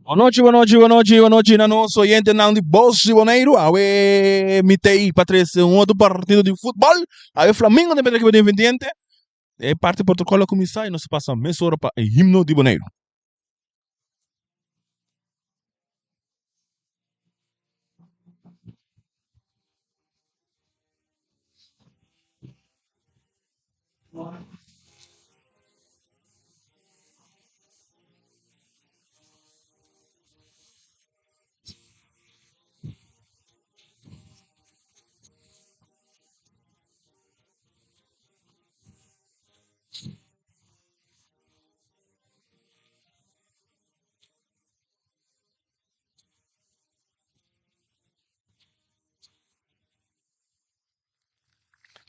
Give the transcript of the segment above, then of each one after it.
Boa noite, na nosso oyente não de Bolso Boneiro, awe mitei para três um outro partido de futebol, awe Flamengo também aqui Independiente, é parte do protocolo começar e nós passamos meia hora para o himno de Boneiro.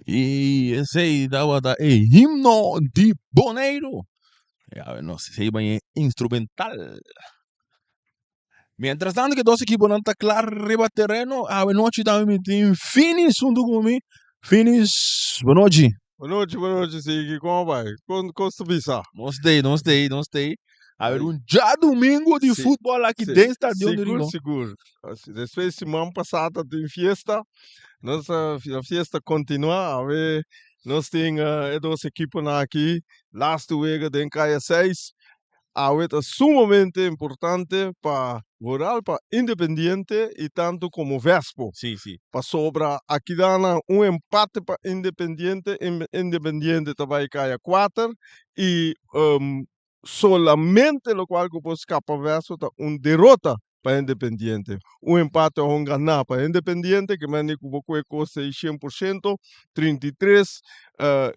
E esse aí dava da himno de Boneiro. Não sei se é instrumental. Mientras tanto que dois equipos não estão claros riba terreno, a noite também tem Finis junto comigo. Finis, boa noite. Boa noite, Sigi. Como vai? Com subissar. Não sei. A ver, já domingo de futebol aqui dentro do estado de Rincon. Seguro. Depois, semana passada, tem festa. A festa continua. A ver, nós temos duas equipes aqui. Last week, tem Caia 6. A ver, é sumamente importante para Rural, para Independiente e tanto como Vespo. Sim. Para sobra, aqui dá empate para Independiente. Independiente também Caia 4. E solamente lo qual que pode escapar Vespo tá derrota para Independiente. Empate ou ganhar para Independiente, que mani que você custa 100%, 33,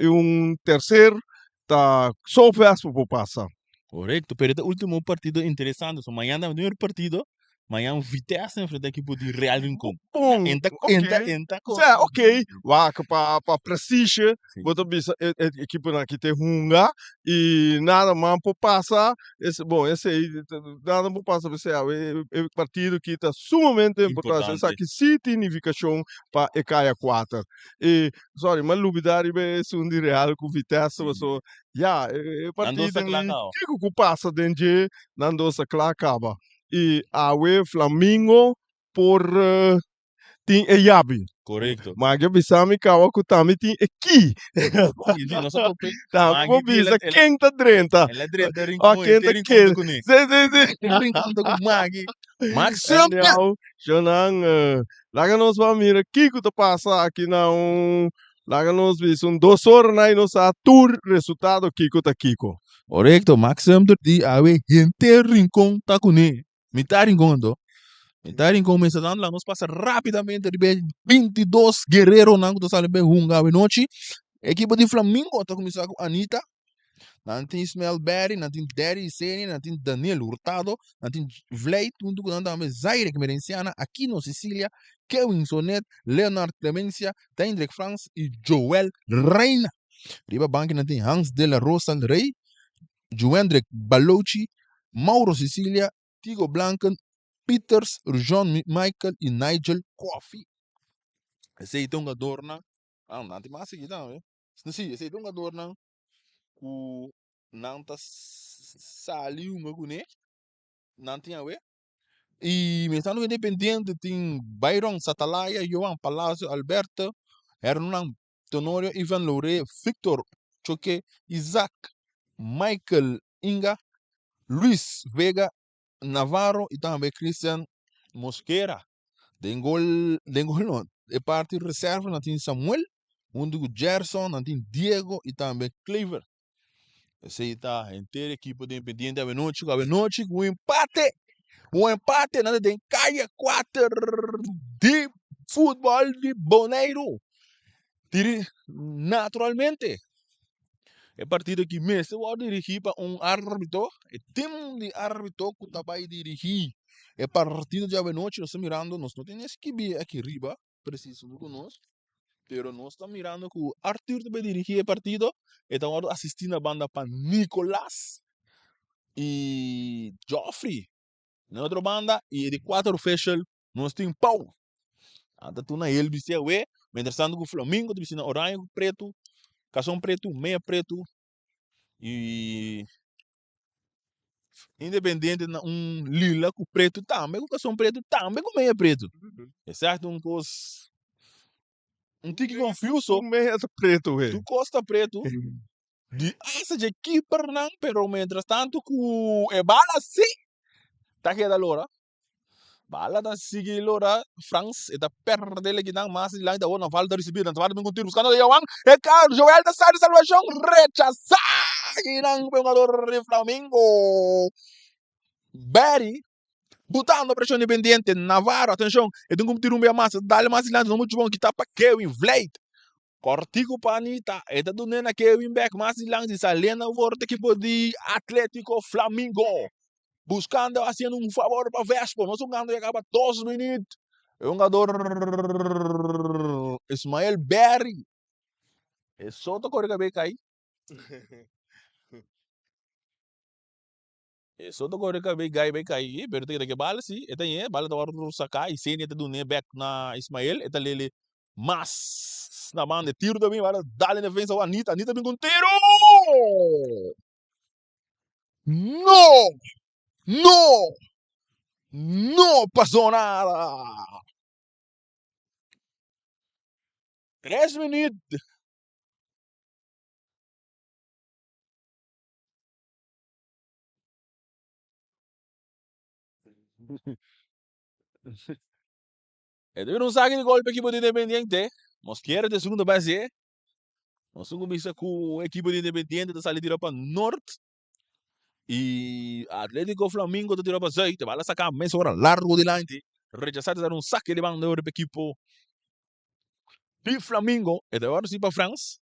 e terceiro, tá só Vespo por passar. Correto, pero o último partido interessante. So, amanhã é o primeiro partido. Amanhã Vitesse enfrenta a equipe de Real Rincon. Bom, Entra. ok. Waka para prestígio, bota bisa equipe na que tem hunga e nada mais por passar. Esse aí nada por passar você é partido que está sumamente importante. Essa aqui sim significação para Ecaia 4. E sorry, mas lubidari be um de Real com Vitesse, so é partido que passa dentro nandosa clara acaba. E a Flamengo por tem Yabi. Correto. Mas eu pensava que o Kutami tem aqui. Tá, vou pensar quem está dentro. Ele é direito de Rincon, quem está aqui. Sim. Rincon com Magi. Max sempre. Jonan, lá nós vamos ver aqui que passa aqui não. Lá nós vemos 2 horas e nós a tour resultado Kiko tá Kiko. Correto, Max sempre de awe gente Rincon tá com ele. Mitad Rincon do. Então, começando lá, nós passa rapidamente de 22 guerreiros não que sale bem hunga à noite. Equipe de Flamengo está começando com Anita, não tem Ismael Berry, não tem Derry Seni, não tem Daniel Hurtado, não tem Vlait, junto com também Zaire que merenciana, Aquino Sicília, Kevin Sonet, Leonard Clemencia, Tendrick France e Joel Reina. Riba banque não tem Hans de la Rosa Rey, Joendrick Balochi, Mauro Sicília, Tigo Blanken, Peters, John Michael e Nigel Coffey. Esse aí tem um jogador não tem mais seguida não, sim, esse aí tem um jogador não, que não tá saliu uma gune, não tinha ver. E mesmo independente tem Byron Satalaya, João Palácio, Alberto, Hernan Tenório, Ivan Loure, Victor Choque, Isaac, Michael Inga, Luis Vega, Navarro e também Christian Mosquera. Den gol não. É parte reserva, não tem Samuel, Gerson, não tem Diego e também Cleaver. Esse aí tá inteira equipe de Independiente a noite com um empate, nada tem Caia 4 de futebol de Boneiro. Naturalmente. É partido que mesmo eu dirigir para árbitro, é time de árbitro que tá vai dirigir. É partido de noite, nós estamos mirando, nós não temos que vir aqui riba, preciso de conosco, pero nós estamos mirando que o Arthur vai dirigir o partido, então assistindo a banda para Nicolás e Joffrey, na outra banda, e de 4 official, nós temos Pau. Anda tu na ele, disse, ué, mientras tanto com o Flamengo, disse, orange, preto, cação preto, meia preto, e Independiente na lila com preto também, com são preto também com meia preto. É certo? Tique confuso. Meia preto, ué. Tu costa preto. De asa de keeper não, pero mientras tanto com é bala sim. Tá que da lora. Bala da sigi lora, France e da perde le que mas lá da ona valda receber, da valda com tiro buscando de João. É caro, Joel da sai de salvação, rechazar. E não jogador de Flamengo. Barry botando pressão independente, Navarro, atenção, e tem como tirar um bem massa, dá-lhe mais silêncio, não muito bom, que tá para Kevin Vlade. Cortico Panita, e tá dando na Kevin Beck, mais silêncio, Salena, volta equipe de Atlético Flamengo. Buscando, fazendo um favor para Vespo, nós jogando e acaba 2 minutos. É um jogador Ismael Berry. É só tocar o cabelo cair. É só tocar o cabelo cair, pero tem que bala sim, e tem bala da hora sacar, e sem ele do back na Ismael, e tá ele mas na mão de tiro também, bala dá-lhe na defesa, Anitta vem com tiro! No! No! No passou nada! 3 minutos. É de um saque de golpe equipe de Independiente. Mosquera de segunda base. Nós começamos com a equipe de Independiente da saída para Norte. E Atlético Flamengo da tira para Zeite. Vai lá sacar meia hora largo de lante. Rechazar de dar um saque de banda para a equipe de Flamengo. E de agora sim para França.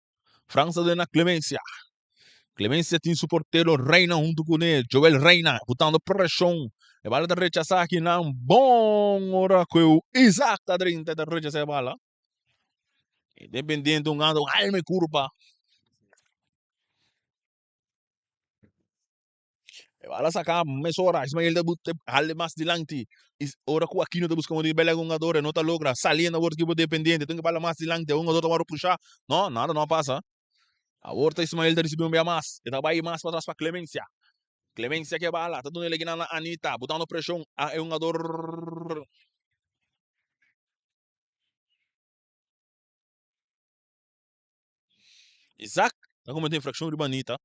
França de na Clemência. Clemência tem suporteiro Reina junto com ele. Joel Reina, botando pressão. E bala de rechazar aqui não. Bom hora que o Isaac está dentro de rechazar a bala. Independiente um ando alma e curva. Bala sacar meia hora. Ismael de bote hale mais dilante. Ora com aqui não te buscamos de bela gongadora. Não te logra. Saliendo agora que dependente. Tem que bala mais dilante. Um gongador para puxar. Não, nada não passa. Agora Ismael de receber um mais. E vai mais para trás para Clemência. Clemência que bala. Tá dando ele aqui na Anitta. Botando pressão. É um jogador. Isaac. Tá cometendo infração de Banita.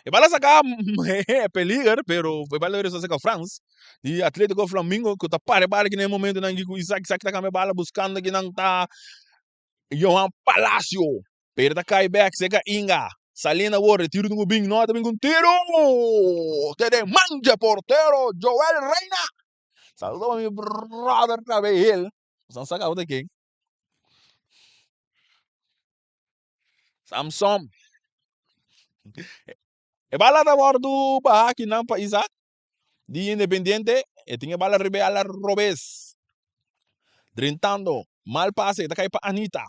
E bala sacar peligra, pero e bala regresar com France. E Atlético Flamengo que tá para que nem momento não que Isaac tá com a bala buscando que não tá Johan Palacio. Pero tá cai back seca Inga. Salina Ward, tiro do Gubin, nota bem com tiro. Tere manja portero Joel Reina. Saludos a mi brother Cabell. São sacados daqui. Samson. E bala da bordo ba aqui não para Isaac. De Independiente, e tinha bala ribe a la Robes. Drintando, mal passe, tá cai para Anitta.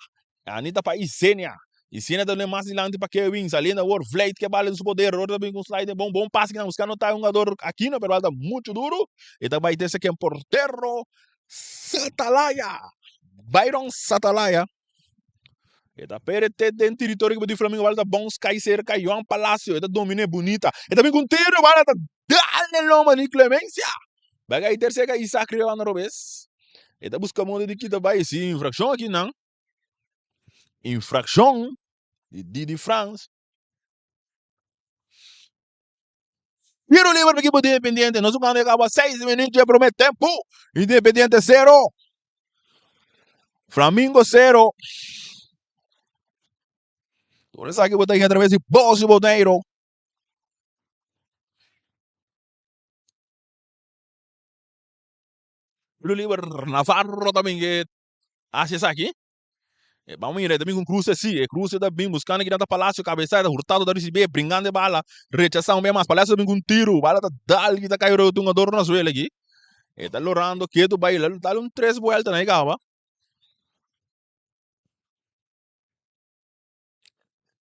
Anitta para Isenia. Isenia dando mais dilante para Kevin, saliendo a World Flight, que bala no seu poder, outra bem com slide, bom passe que não, os caras não tá um jogador aqui, não, pero tá muito duro. E tá vai ter esse aqui em portero, Satalaya. Byron Satalaya. E tá perto dentro do território que o Flamengo vai dar bons cai cerca, João Palácio, e tá domine bonita. E também com tiro, vai tá dale nome de Clemência. Bagay terceira Isaac lá na Robes. E tá buscando de que tá vai sim, infração aqui não. Infração de Didi France. Tiro livre para a equipe Independiente. Nós vamos acabar 6 minutos de primeiro tempo. Independiente 0. Flamengo 0. Por isso aqui botar através de Bolso Boneiro. Tiro livre Navarro também que hace isso aqui. Vamos ir também com Cruz assim. Cruz também buscando aqui dentro do Palácio, cabeçada, hurtado da receber, brincando de bala, rechaçando bem mais. Palácio também com tiro, bala tá dal que tá caindo um adoro na suela aqui. E tá lorando que tu vai lá, dá um 3 vueltas na igava.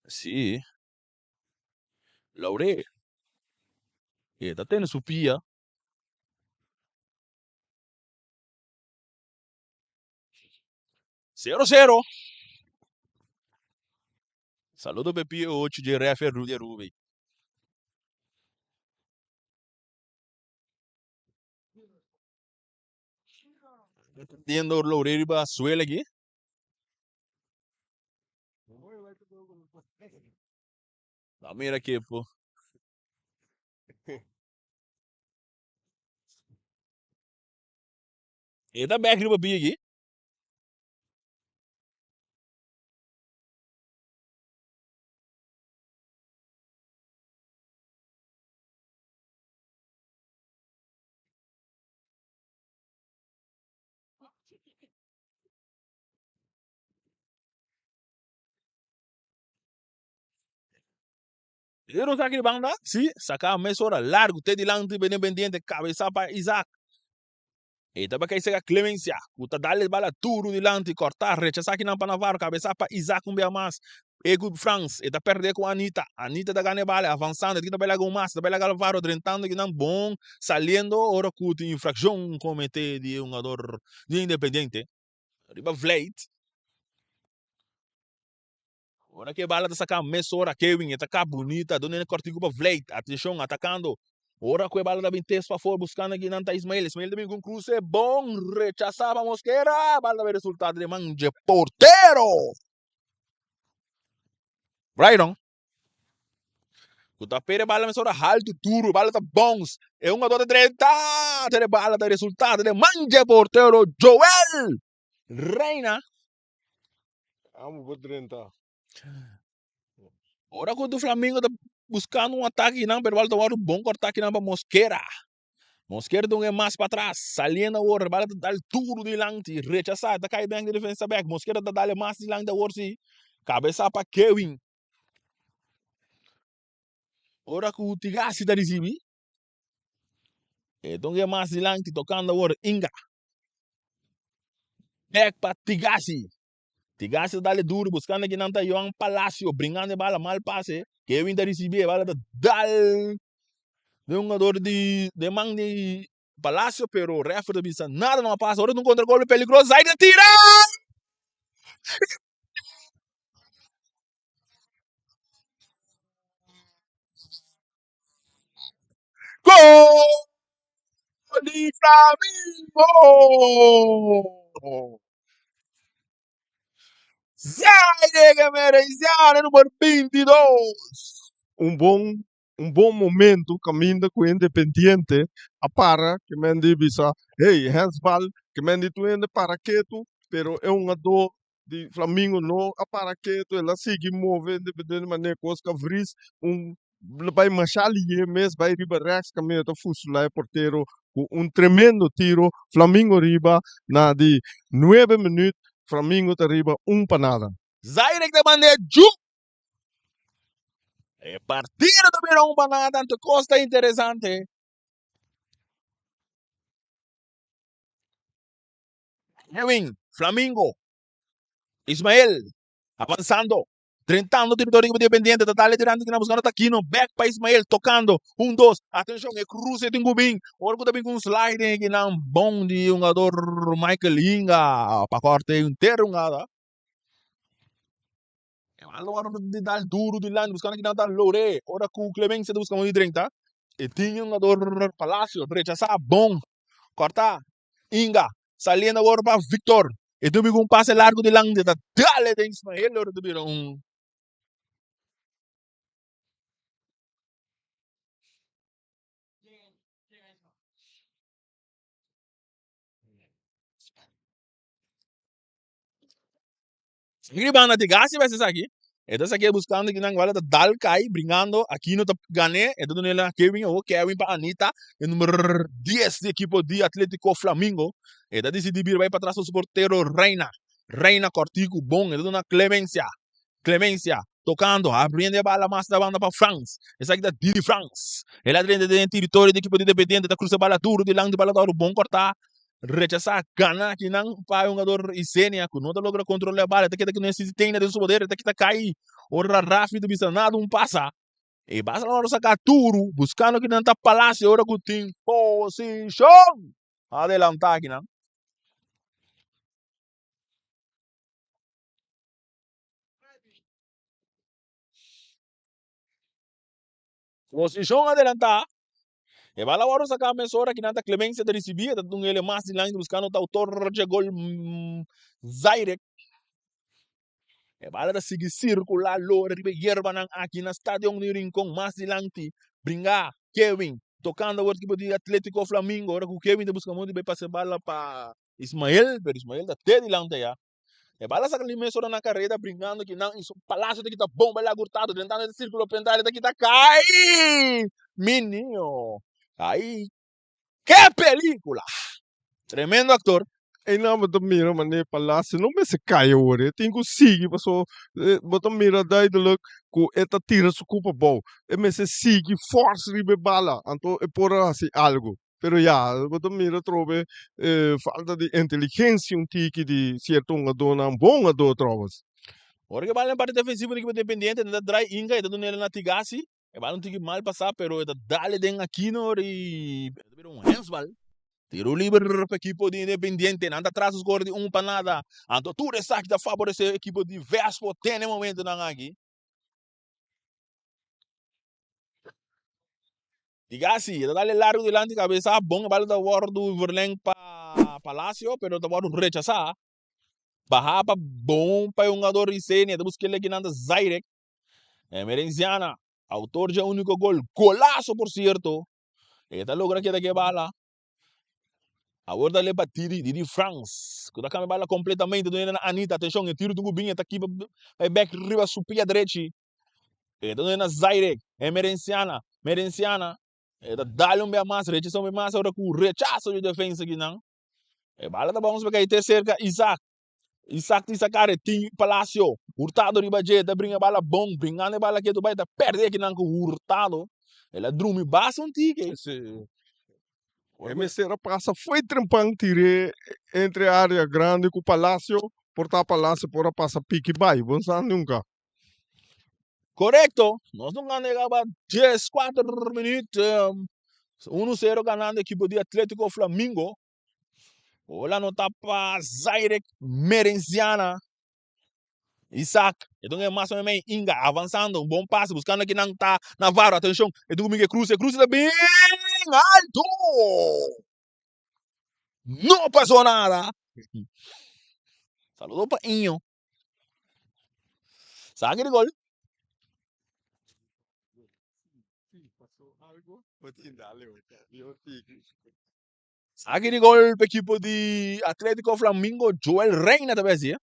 Sim. Laure. E tá tendo supia. 0-0. Saludo Pepi 8 de refer Rudy Rubi. Tiendo Loureiro para suela aqui. Mira aqui, pô. Ele tá back para aqui. Ele não tá aqui banda? Sim, sacar meia hora largo, te de lante, bem pendiente, cabeça para Isaac. E também quer ser a Clemência. O tá dale bala tudo de lante, cortar, rechazar aqui na Navarro, cabeça para Isaac um bem mais. Ego France, e tá perder com a Anitta. Anitta da ganha bala, avançando, aqui tá bela com mais, tá bela galvaro, drentando que não bom, saliendo, ora que tem infração comete de um jogador de independente. Riba Vleit. Ora que bala tá sacando Messora, Kevin, tá cá bonita, dona ele cortigo para Vleit, atenção, atacando. Ora que bala da Bintes para fora, buscando aqui nanta Ismael. Ismael também com cruze é bom, rechazava a Mosquera, bala da resultado de manje porteiro. Right. O tapere bala Messora, alto, duro, bala tá bons. É um ador de 30, tem bala da resultado de manje porteiro, Joel Reina. Vamos por 30. Ora que o Flamengo tá buscando um ataque, não, pero bala tá bom cortar aqui não para Mosquera. Mosquera não é mais para trás, saliendo agora, bala tá dando tudo de lante, rechazar, tá caindo bem de defesa back, Mosquera tá dando mais de lante agora sim, cabeça para Kevin. Ora que o Tigasi tá recebendo, então é mais de lante, tocando agora, Inga, back para Tigasi. Tigasi tá dando duro, buscando aqui não tá João Palacio, brincando bala, mal passe, Kevin tá recebendo, bala tá dando, de um jogador de mão de Palacio, pero o refere bisa nada não passa, agora não contra-golpe peligroso, sai de tira! Gol de Flamengo! Zaire Gamereziano, número 22! Um bom momento caminho com o Independiente a para que mendi bisa hey handball que mendi tu ende para quieto pero é um dor de Flamengo no a para quieto ela sigue movendo de maneira que os cavris vai machar ali mesmo vai riba rex caminho to fuso lá porteiro com tremendo tiro Flamengo riba na de 9 minutos Flamengo tá riba para nada. Zaire que maneira ju! É partida do Mirão para tanto costa interessante. Kevin, Flamengo, Ismael, avançando. 30 anos no território independiente, Tatale tirando que na buscando Taquino, back para Ismael, tocando, 1-2, atenção, é cruze de Ngubim, orgo também com um slide que não bom de um jogador Michael Inga, para corte inteiro, nada. Agora de dar duro de lá, buscando que não dá Lore, ora com o Clemência buscando de 30, e tinha um jogador Palácio, rechazar, bom, cortar, Inga, saliendo agora para Victor, e tu um passe largo de lang, de dale de Ismael, ora tu um Gribana de gás vai ser aqui. Então aqui buscando que não vale da dal cai brincando aqui no ganhe então nela Kevin ou Kevin para Anita o número 10 de equipo de Atlético Flamengo então decidi vir vai para trás o porteiro Reina Cortico bom então na Clemência tocando abrindo a bala mais da banda para France essa aqui da Didi France ela dentro do território da equipe de Independente da cruza bala duro de lang de bala bom cortar rechazar, ganhar, que não para um jogador Isenia, que não logra controlar a bola, até que não tem nada de seu poder, até que cai, ora rápido, bisa nada, passa. E basta lá sacar tudo, buscando que não está palácio, ora que tem posição. Adelantar aqui, não? Posição adelantar. E bala waro sa kame sora kinanta Clemencia de recibir, tung ele mas dilang buscando ta autor de gol Zaire. E bala da sigi circular lo ribe yerba nang aqui na stadion ni Rincon mas dilanti bringa Kevin tocando o equipo de Atlético Flamengo, ora que o Kevin de busca muito bem para bala para Ismael, pero Ismael da te dilante ya. E bala sa kalime sora na carreira brincando que não isso palácio daqui tá bomba lá gurtado tentando de círculo pentar daqui tá cai. Menino. Aí que película! Tremendo actor. E na mo mira mane palácio não me se cai ore tem que seguir passou botam mira daí de look com eta tira su culpa bom e me se sigue force ribe bala anto e por assim algo pero já botam mira trove falta de inteligência um tique de certo um dona um bom ado trovas Ora que vale na parte defensiva do equipe dependente, da dry inga, da nele na tigasi, e vale um tique mal passar, pero da dale den aqui no e um handsball. Tiro livre para equipo de Independiente, anda atrás os gols de para nada. Anto tudo essa que está favorecendo a equipe de Vespo tem no momento na aqui. Diga assim, dá-lhe largo delante cabeça, bom, vale da war do Verleng para Palácio, pero da war rechazar. Barra para bom para um jogador de cena, da busca ele que nanda Zaire. Merenciana, autor de único gol, golaço por certo. Eta logra que daqui bala. Agora dá-lhe para Didi France. Quando a bala completamente, do na Anitta, atenção, o tiro do Gubinha está aqui, vai back riba, supia direito. Então na Zaire, Merenciana. Dá-lhe um bem mais, rechaçou bem mais, agora com o rechaço de defesa aqui não. Bala da vamos pegar ter cerca, Isaac cara tem Palácio, Hurtado riba da brinca bala bom, brincando bala que tu vai da perder aqui não com Hurtado. Ela drume basta um tique. e me será passa foi trampang tire entre a área grande com o palácio portar palácio por passa pique vai vamos nunca Correcto. Nós não ganhamos 10, 4 minutos. 1-0 ganando a equipe de Atlético Flamengo. Olha no tapa Zaire Merenciana. Isaac. Então é mais ou menos Inga avançando. Um bom passe. Buscando aqui não tá Navarro. Atenção. Então Miguel Cruz. Cruz está bem alto. Não passou nada. Saludou para Inho. Sabe de gol? Saque de gol para a equipe de Atlético Flamengo, Joel Reina também assim.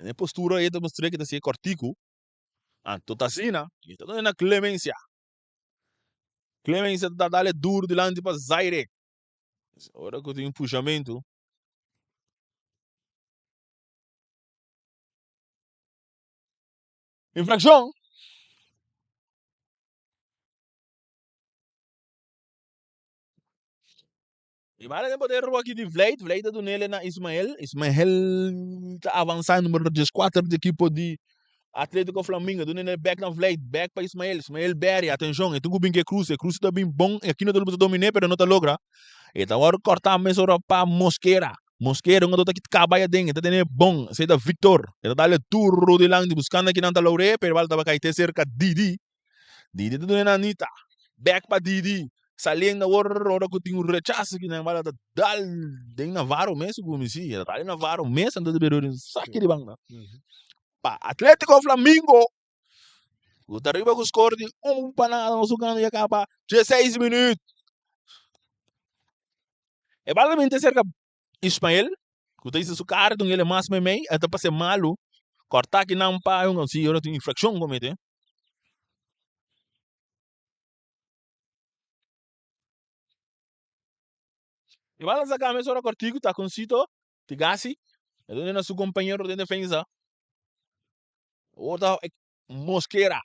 Na postura aí, mostrei que está assim, cortico. Então está assim, né? Então é na Clemência. Clemência está dando duro delante para Zaire. Agora que eu tenho um puxamento. Infração. E vale de poder aqui de Vleid. Vleid do nele na Ismael. Ismael está avançando número 14 da equipe de Atlético Flamengo. Do nele back na Vleid. Back para Ismael. Ismael Berry. Atenção. Então o Bingue Cruz. Cruz está bem bom. Aqui não está dominar, mas não está logra. Então agora cortar a mesa para Mosquera. Mosquera, um adulto que trabalha dentro, está tendo bom, sei da Victor, ele dá-lhe turro de lang, buscando aqui na Laure, pero ele estava cair cerca Didi está dando na Anitta, back para Didi, saliendo agora que tem um rechaço que não vai dar, tem Navarro mesmo, como se, ele está Navarro mesmo, anda de berulho, saque de banda. Pa Atlético Flamengo, o Tariba com o score de para nada, não sugando e acaba 16 minutos. É basicamente cerca Ismael, que utiliza su cara, então ele mais meio, até para ser malo, cortar que não para um assim, eu tenho infração comete. E vai lançar a mesa cortico, tá com Cito, Tigasi, ele é seu companheiro de defesa. Outra Mosquera.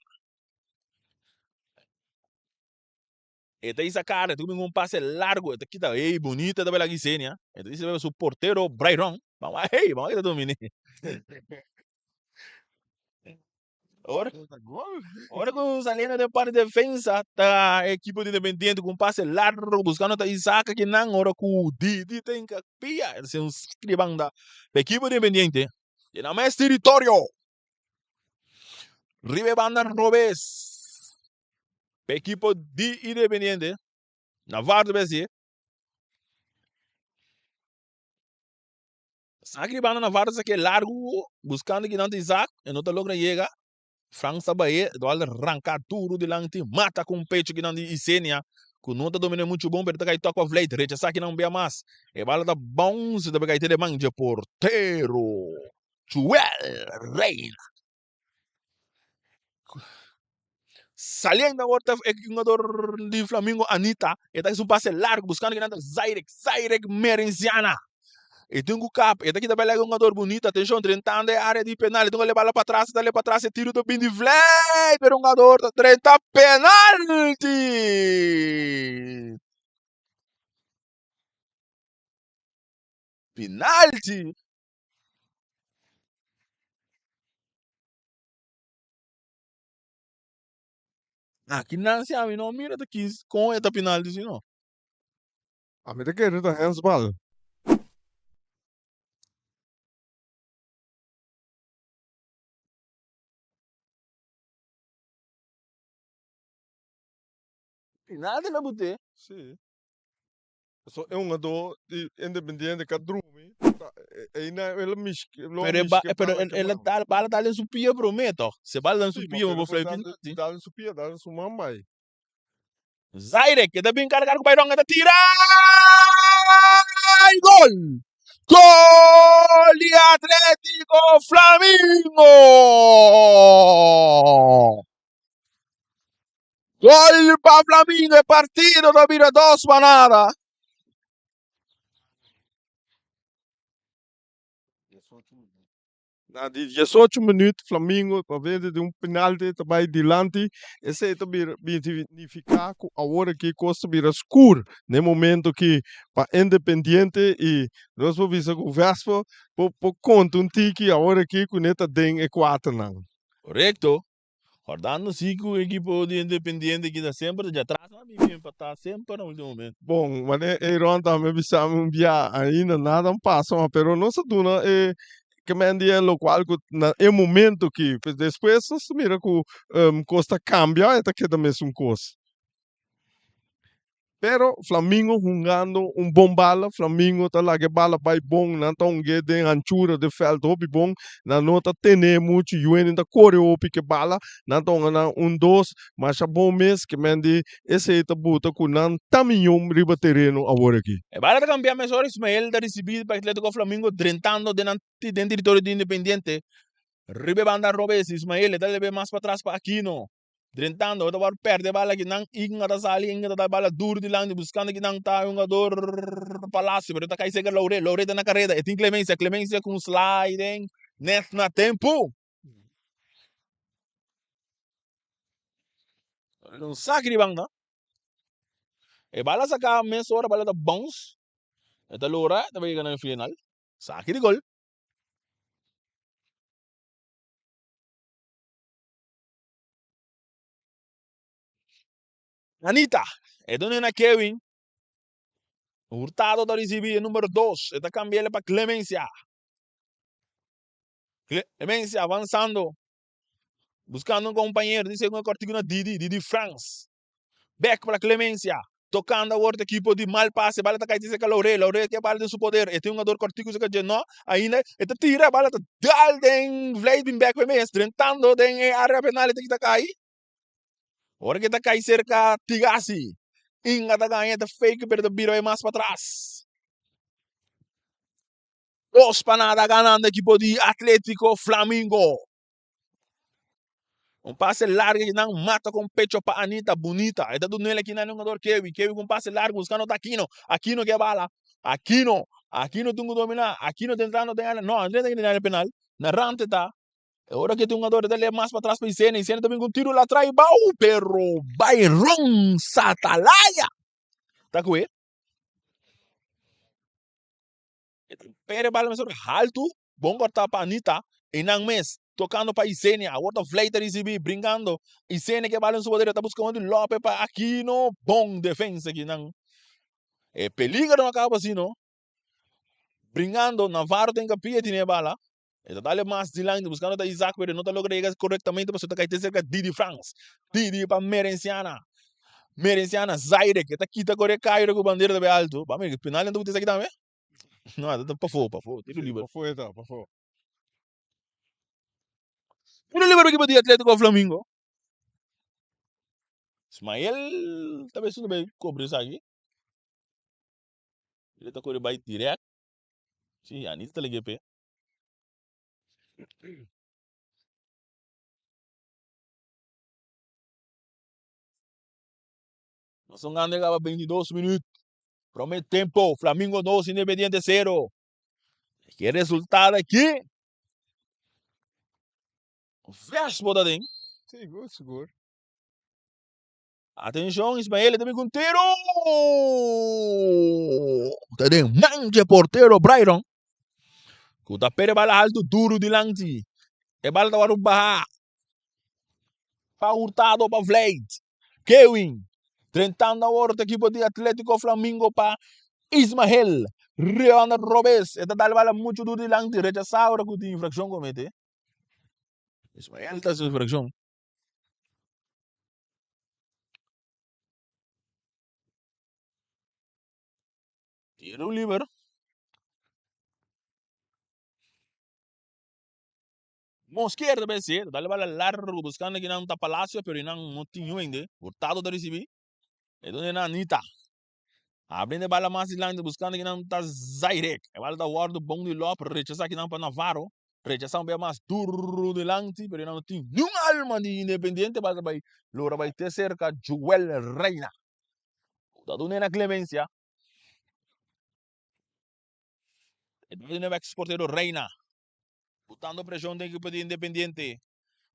E tem essa cara, tu um passe largo, aqui tá, ei, bonita da bela guisênia. Então esse é o porteiro Brairon. Vamos aí, vamos aí, domine. Ora que saliendo de parte de defensa, tá a equipe de Independiente com passe largo, buscando a Isaac que não, ora que o Didi tem que pia, é um escribanda. A equipe de Independiente, e não é território. Ribe banda Robes. A equipe de Independiente, Navarro debe Sacribando Navarro se que largo, buscando que não te Isaac, e não te logra llegar. França Bahia, do arrancar tudo de lanti, mata com o peito que não de Isenia, que não tá dominando muito bom, pero tá cai toca o vleite, rechaça que não bia mais. E bala tá bom, se tá cai de manja porteiro. Joel Reina. Saliendo agora é que jogador de Flamengo, Anita, e tá um passe largo, buscando que não tá Zairek Merenciana. E tem um cap, e daqui também é um jogador bonito, atenção, tentando a área de penal, então ele vai lá para trás, e tiro do pin de Vlad, pero um jogador, 30 penalti! Penalti! Aqui não se ama, não mira daqui com esta penalti, assim, não. A mim que é handsball. Penalti na botei. Sim. So, é um jogador independente que dorme. Ele me Pero ele tá, bala tá ali supia, prometo. Se bala tá supia, eu vou falar penalti. Dá-lhe supia, dá-lhe sumambai. Zairek, que tá bem carregado com o Bairão, que tá tira! Gol! Gol de Atlético Flamengo! Gol para Flamengo, é partido da vira 2 para nada. Na die 18 minutos, Flamengo, talvez de um penalti também dilante, esse também significa que a hora que costa vira escuro, no momento que para Independiente e nós vamos ver que o Vespa, por conta um tiki, a hora que o neta tem é 4 não. Correcto. Rodando cinco equipo de Independiente que está sempre de atrás, não vai empatar sempre no último momento. Bom, mas é Ron também precisamos enviar ainda nada passa, mas pero nossa duna é que me dia lo qual é momento que depois se mira que costa cambia, é que também é coisa. Pero Flamengo jogando bom bala, Flamengo tá lá que bala vai bom, não tão que de anchura de feld hobby bom, não nota tener muito, Juven da corre opi que bala, não tão na dois, mas a bom mês que mende esse tá buta com não taminhom riba terreno agora aqui. E bala tá cambiar mais horas, Ismael tá recebido para Atlético Flamengo, drentando dentro do território de Independiente. Ribe banda Robes, Ismael, tá levando mais para trás para Aquino. Drentando, o tawar perde bala que não inga da sali, inga da bala duro de lang, buscando que não tá um jogador palácio, pero tá cai seca Laure tá na carreira, e tem Clemência com sliding, net na tempo. Não saque de banda. E bala saca meia hora, bala da bounce, e tá loura, tá vai ganhar no final. Saque de gol. Anita, e dono na Kevin, Hurtado da recibir número 2, está cambiando para Clemência. Clemência avançando, buscando um companheiro, dice um cortigo na Didi France. Back para Clemência, tocando a outra equipe de mal passe, bala tá caindo dice que Laure que bala de seu poder, e tem um jogador cortigo que não, ainda, eta tira, bala tá dal den Vladimir back para mesmo, tentando den área penal que tá cai. Ora que tá cai cerca Tigasi. Inga tá ganha, tá fake, pero tá vira mais para trás. 2 para nada ganando a equipe de Atlético Flamengo. Um passe largo que não mata com pecho para Anita, bonita. Aí tá do nele aqui na jogador Kevin com um passe largo buscando o Aquino que é bala. Aquino tem que dominar. Aquino tentando ganhar. Não, André tem que ganhar penal. Na rante tá. Agora que tem um jogador dele mais para trás para Isene. Isene também com tiro lá atrás. Bau, pero Byron Satalaya. Tá com ele? Pere bala mesmo alto. Bom cortar para Anita. E não mes. Tocando para Isenia, outra fleita recebi, brincando. Isenia que bala em sua poder, está buscando Lopes para Aquino. Bom defesa aqui, não. É peligro não acaba assim, não. Brincando, Navarro tem capia, tinha bala. Ele está mais de lá, buscando Isaac, mas não está logrando corretamente, mas está caindo cerca de Didi France. Didi para Merenciana. Merenciana Zaire, que tá quita corre caio com bandeira da alto. Ba me penal não tem aqui também? Não, tá para fora, tiro livre. Para fora, tá, para fora. Tiro livre aqui para o Atlético Flamengo. Ismael, talvez não vai cobrir isso aqui. Ele tá correndo bem direto. Sim, a Anitta tá ligando pé. Nós estamos ganhando 22 minutos. Promete tempo. Flamengo 2, Independiente 0. Que resultado aqui? Fecha, botadinho. Seguro, seguro. Atenção, Ismael, também com tiro! Tadinho, manje porteiro, Brian. O tapete bala alto, duro de lanti. E bala da waru baha. Pa Hurtado, pa Vleid. Kevin. Tentando a hora equipo de Atlético Flamengo pa Ismael. Reana Robes. Esta dale bala muito duro de lanti. Rechazar ahora que tem infracção comete. Ismael está sem infracção. Tiro livre. Mosquera deve ser, dale bala largo buscando que não tá palácio, pero não tinha ainda. Hurtado da receber. E donde na Anitta. Abrindo bala mais longe buscando que não tá Zaire. E bala da guarda bom de Lop, rechazar que não para Navarro. Rechazar bem mais duro de lanti, pero não tinha nenhuma alma de Independiente, bala vai Loura vai ter cerca Joel Reina. Da donde na Clemencia. E donde vai exportero Reina. Botando pressão da equipe de Independiente.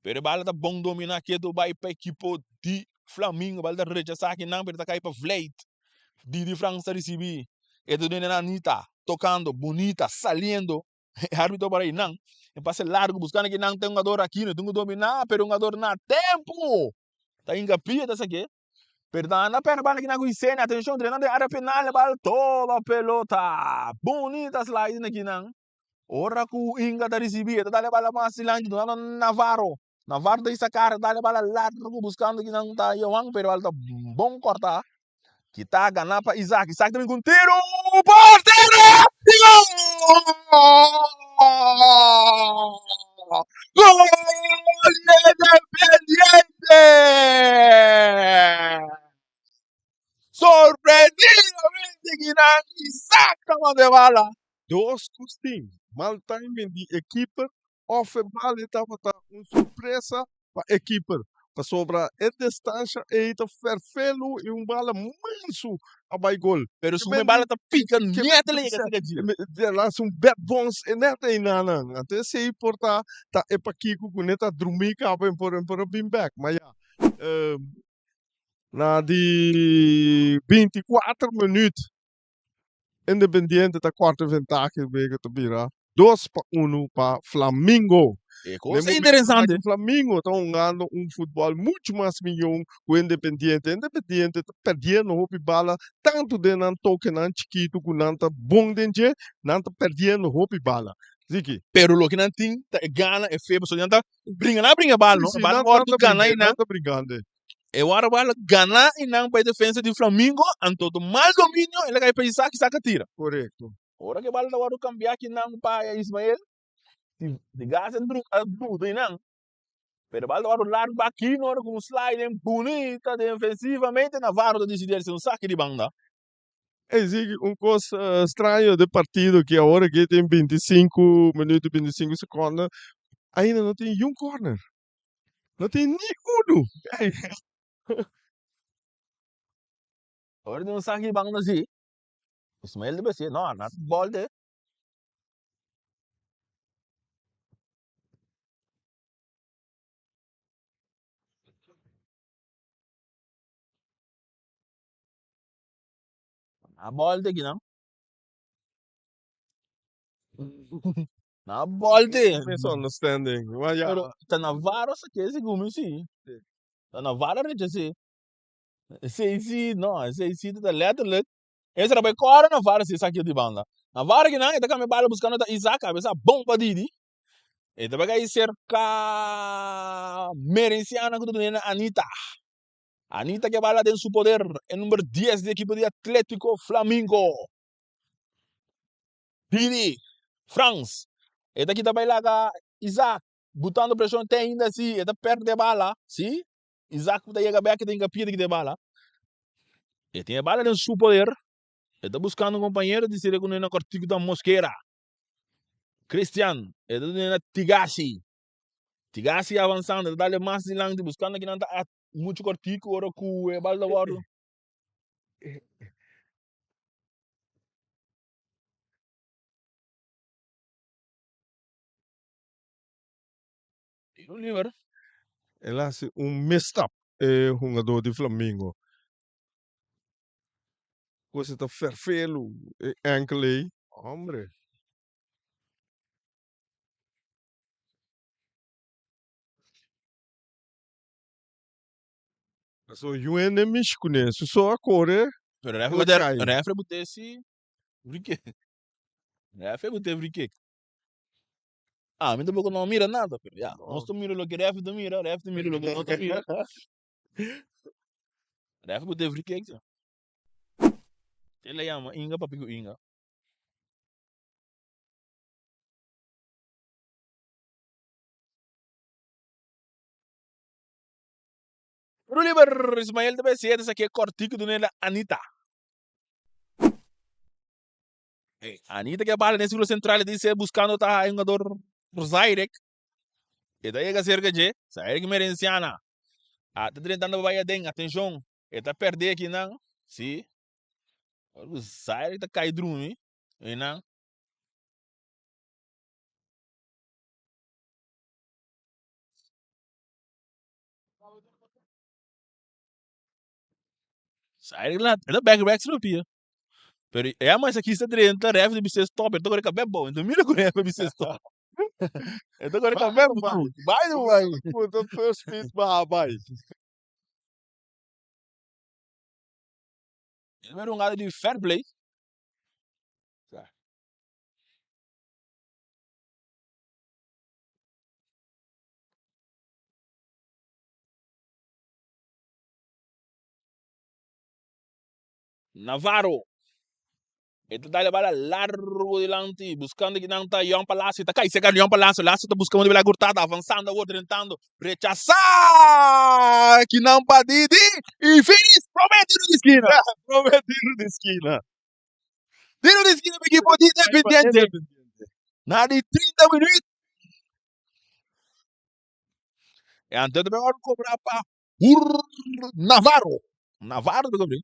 Pero bala tá bom dominar aqui do vai para equipe de Flamengo, bala da rechazar que não, pero tá cair para Vleid. De França receber. E do na Anitta, tocando, bonita, saliendo. Árbitro para aí, não. E passe largo, buscando que não tem um jogador aqui, não tem que dominar, pero um jogador na tempo. Tá engapia dessa aqui. Perdão, na perna, bala que não conhece, atenção, treinando de área penal, bala toda a pelota. Bonita slide aqui, não. Ora que o Inga tá recebendo, dá bala mais silante, do Navarro. Navarro tem essa cara, dá bala largo, buscando que não tá Yoang, pero bala tá bom cortar. Que tá ganhando para Isaac. Isaac também com tiro. Porteiro! Gol! Independiente! Surpreendidamente, Guinan. Isaac toma de bala. Dois costinhos. Mal timing de equipe. Of bala estava uma surpresa para a equipe. Para sobrar a distância e está perfeito e bala manso a vai gol. Pero se uma bala tá picando, neta liga essa de lá são bad bons e neta e nana. Até se importa tá é para Kiko com neta dormir cá para bem back. Mas na de 24 minutos Independiente está quarta vantagem que tá virar 2-1 para Flamengo. É coisa interessante. O Flamengo está jogando futebol muito mais melhor que o Independiente. O Independiente está perdendo a bola tanto de não toque não chiquito que não está bom dentro, não está perdendo a bola. Ziki. Pero lo que não tem, gana é feio, só não tá brinca bala, não. Bala agora tu gana e não. Tá brincando. Eu agora bala gana e não para defesa de Flamengo, anto mal domínio, ele vai pensar que saca tira. Correto. Ora que bala agora cambiar que não para Ismael. De gás tudo e não. Pero bala agora largo aqui, na hora com slide bonita, defensivamente, Navarro decidir ser saque de banda. Existe coisa estranha de partido que agora que tem 25 minutos, 25 segundos, ainda não tem um corner. Não tem nenhum. Agora tem saque de banda assim. Ismael deve ser, não, not ball de. A ball de aqui, não. Na ball de. Misunderstanding. Pero tá Navarro sa que como sim. Tá Navarro né assim. Sei não, sei tá letterlet. Esse era bem cora Navarro se saque de banda. Navarro que não, tá com a bala buscando da Isaac, a essa bom para Didi. E tá vai cerca Merenciana com a Anitta. Anita que bala en su poder. El número 10 de equipo de Atlético Flamengo. Didi. Franz. Esta aqui também lá Isaac. Botando pressão até ainda assim. Esta perde a bala. Sim? Isaac está chegando bem que tem capira de bala. Ele tem a bala em seu poder. Ele está buscando um companheiro de ser com uma cortico da Mosquera. Christian. Ele está na Tigasi. Tigasi avançando. Ele está mais adiante. Buscando aqui não está muito cortico. Ora com a bala da guarda. Oliver. Ele hace messed up jogador de Flamengo. Você tá ferfelo, ankle aí. Hombre. So, you enemish conhece, só a correr. Pero Ela refre bote esse briquet. Refre bote briquet. Ah, mim tampoco não mira nada, pero ya. Nós tu mira lo que refre tu mira lo que não tu mira. Refre bote briquet. Ele chama Inga papigo Inga. Oliver Ismael deve ser essa aqui é cortico do nela Anita. Anita que a bala nesse central dice buscando tá jogador Zairek. E daí chega cerca de Zairek merenciana. Ah, tá tentando vai den, atenção. Ele tá perder aqui não. Sim. O Zairek tá caído drumi. E não. Zairek lá, ele back pia. Pero é mais aqui está dentro, ref de bices stop, então agora é bom. Então mira com ref de bices stop. Então agora é bom. Vai não vai. Put the first piece vai. Ele era um cara de fair play. Navarro. Ele dá a bola largo delante, buscando que não está Ian Palácio. Está caindo, Ian Palácio. Lácio está buscando a bola cortada, avançando, o outro tentando rechaçar. Que não pode ir. E finish, prometido de esquina. Prometido de esquina. Tiro de esquina para equipe de Independiente. Na de 30 minutos. É antes de melhor cobrar para Navarro. Navarro do Gabriel.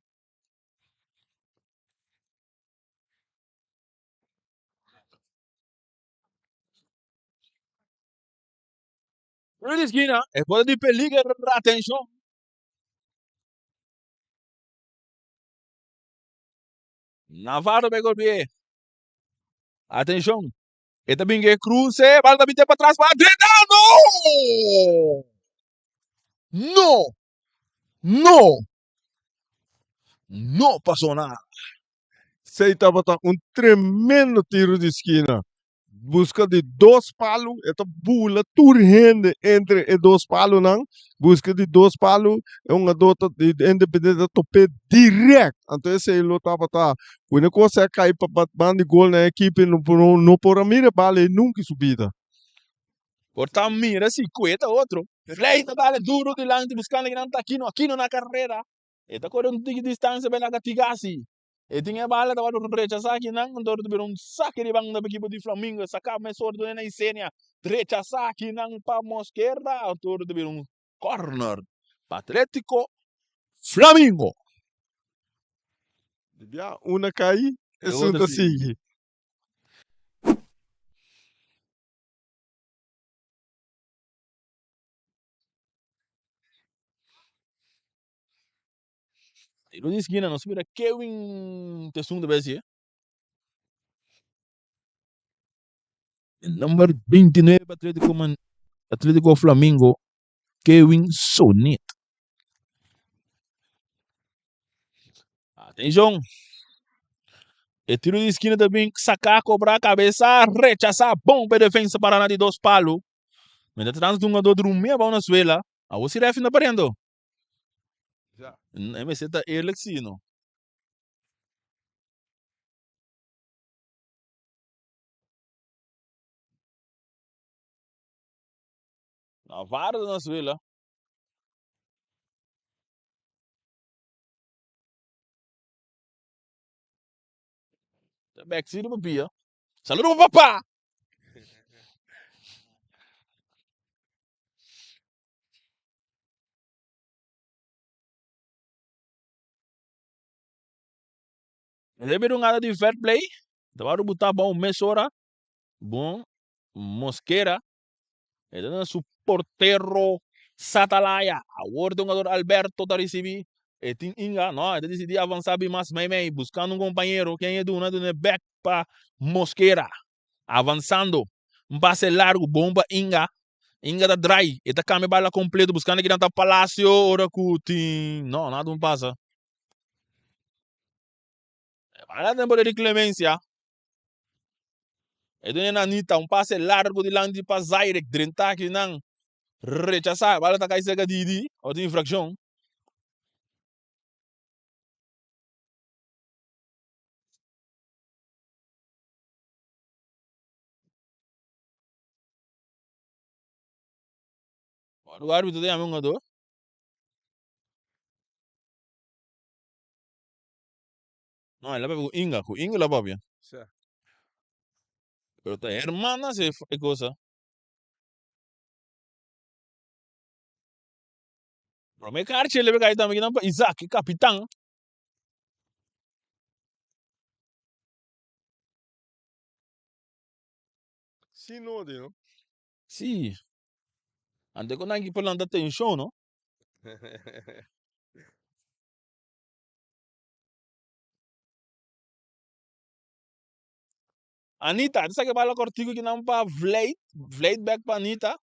Tiro de esquina. É coisa de perigo. Atenção. Navarro pegou bem. Atenção. Ele também quer cruze. Bola também tem para trás. Para não! Não! Não passou nada. Sei estava tremendo tiro de esquina. Busca de 2 palos, esta bula turrende entre os 2 palos não. Busca de 2 palos, é uma dota de Independente tope direto. Então esse ele estava quando consegue cair para bater de gol na equipe não por a mira bala e nunca subida. Corta mira, 50 outro. Leita dale duro delante buscando que não está aqui no na carreira. Eta correndo de distância bem na Tigasi. E tinha bala da hora rechazar aqui não, então teve saque de banda da equipe de Flamengo, sacar mais sorte na Isenia. Rechazar aqui não para Mosquera, autor teve corner. Atlético Flamengo. Já uma cai, é outra sigue. Tiro de esquina, não subira Kevin Tessun de BC. Número 29, Atlético Flamengo, Kevin Sonet. Atenção. E tiro de esquina também, sacar, cobrar a cabeça, rechazar, bom para defesa para de 2 palos. Mas atrás de um jogador de meia bola na suela, a você ref não parando. Já. MSC está eerlijk zie no. Na vara na suela. Tá back zie no pia. Saludo papá. Receber nada de fair play. Tavaru botar bom Mesora, bom Mosquera. Ele é su portero Satalaya. Agora o jogador Alberto tá recebi. E tem Inga, não, ele decidiu avançar bem mais meio, buscando um companheiro. Quem é do nada de back para Mosquera. Avançando. Um passe largo, bomba Inga. Inga da dry. E tá caminhando bala completo, buscando aqui dentro do Palácio. Ora que não, nada não passa. Para tempo de clemência. E do Nanita, um passe largo de lande para Zaire, drentar aqui não. Rechazar, bala tá caindo Didi, ou de infração. O árbitro tem a mão do. Não, ele vai com Inga lá para bien. Certo. Pero tá hermana se é coisa. Pero me carche ele vai cair também não Isaac, capitão. Sim, não, não. Sim. Ante quando aqui por lá da tensão, não? Anita, tu sabe que bala cortigo que não para Vlade back para Anita.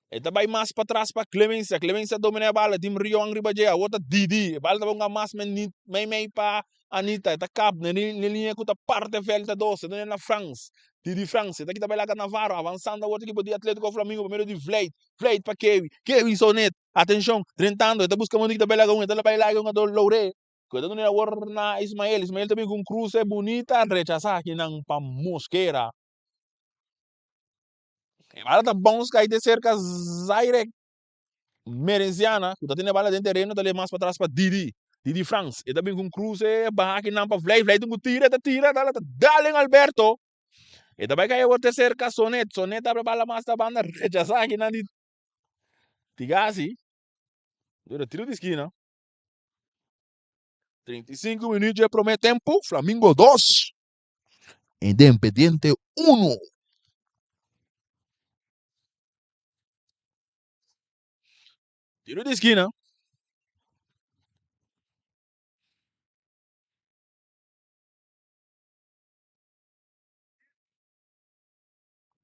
E também mais para trás para Clemência. Clemência domina a bala, tim Rio Angri Baje, a outra Didi. Bala tá bom mais meio para Anita, tá cap, na linha que tá parte velha doce, não é na France. Didi France, tá aqui também lá com Navarro, avançando a outra equipe de Atlético Flamengo, primeiro de Vlade para Kevin Sonet. Atenção, tentando, tá buscando onde que tá bem lá com ele, tá bem lá com o Loure. Cuidado na Warna Ismael também com cruz é bonita, rechazar aqui não para Mosquera. Bala tá bom, cai de cerca Zaire Mereziana, que tá tendo bala dentro do terreno, tá ali mais para trás para Didi France. E também com cruz é barra aqui não para Vlade tem que tira, dá em Alberto. E também cai o terceiro Sonet abre bala mais da banda, rechazar aqui não de Tigasi. Dura tiro de esquina. 35 minutos de primeiro tempo, Flamengo 2. Independiente 1. Tiro de esquina.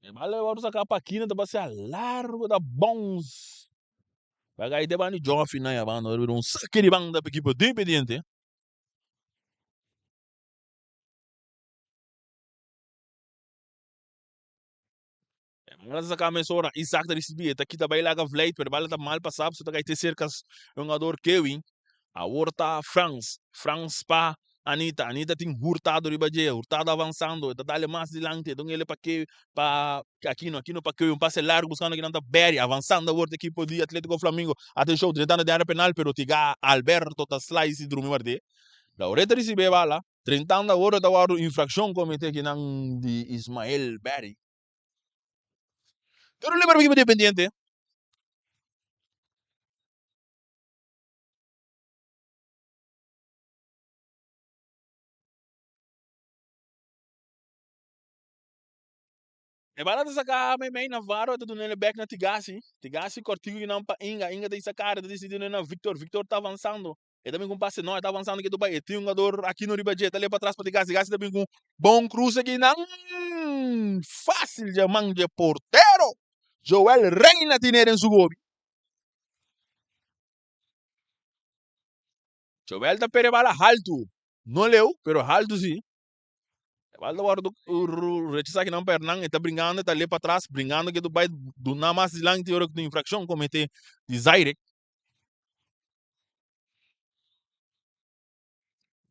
E bala agora sacar para aqui, tá ser largo da bons. Vai cair de banda de Joffrey na banda, um saque de banda para a equipe do Independiente. Mas sacar a mensura, Isaac da recibir, tá aqui também lá com Vlade, pero bala tá mal passado, você tá aí ter cerca um jogador Kevin. A horta France para Anita tem hurtado ribadia, hurtado avançando, tá dali mais adiante, então ele para que para aqui no para que um passe largo buscando aqui na Berry, avançando a horta equipe do Atlético Flamengo, atenção, tentando de área penal, pero tiga Alberto tá slice do meu de. Da horta recebe bala, tentando a horta da infração comete aqui nang de Ismael Berry. Pero lembra que Independiente. E bala ta saka may Navarro ta dunele back na Tigasi cortigo que não pa Inga tem sacada decidindo na Victor tá avançando. E também com passe não, tá avançando que do Bahia. Tem um jogador aqui no Ribajet, ali para trás para Tigasi também com bom cruz aqui não fácil de mão de porteiro. Joel Reina tiene en su gobi. Joel tá pere bala alto. Não leu, pero alto sim. Balda guardo rechazar que não Pernang está brincando, está ali para trás, brincando que do pai do nada mais de lá que tem infração comete de Zaire.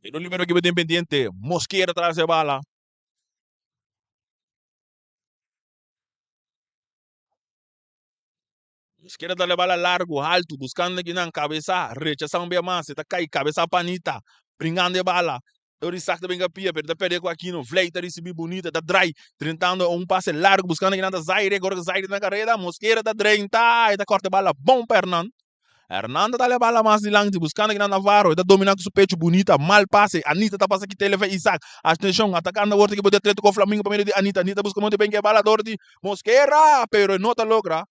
Tiro libre equipo de Independiente. Mosquera atrás de bala. Mosquera dale bala largo, alto, buscando aqui na cabeça. Rechação bem mais. Tá cai, cabeça panita. Brincando de bala. Eu disse que bem capia, perde com aqui no fleita, recebi bonita, da dry, tentando um passe largo, buscando aqui na Zaire, agora Zaire na carreira, Mosquera da 30, e da corta bala, bom para Hernando tá levando a mais de longe, buscando aqui na Navarro, tá dominando com o peito bonita, mal passe, Anitta tá passando aqui, televa Isaac, atenção, atacando a outra que pode Atlético com o Flamengo, para de Anitta, Anitta busca muito bem que é balador de Mosquera, pero não tá logra.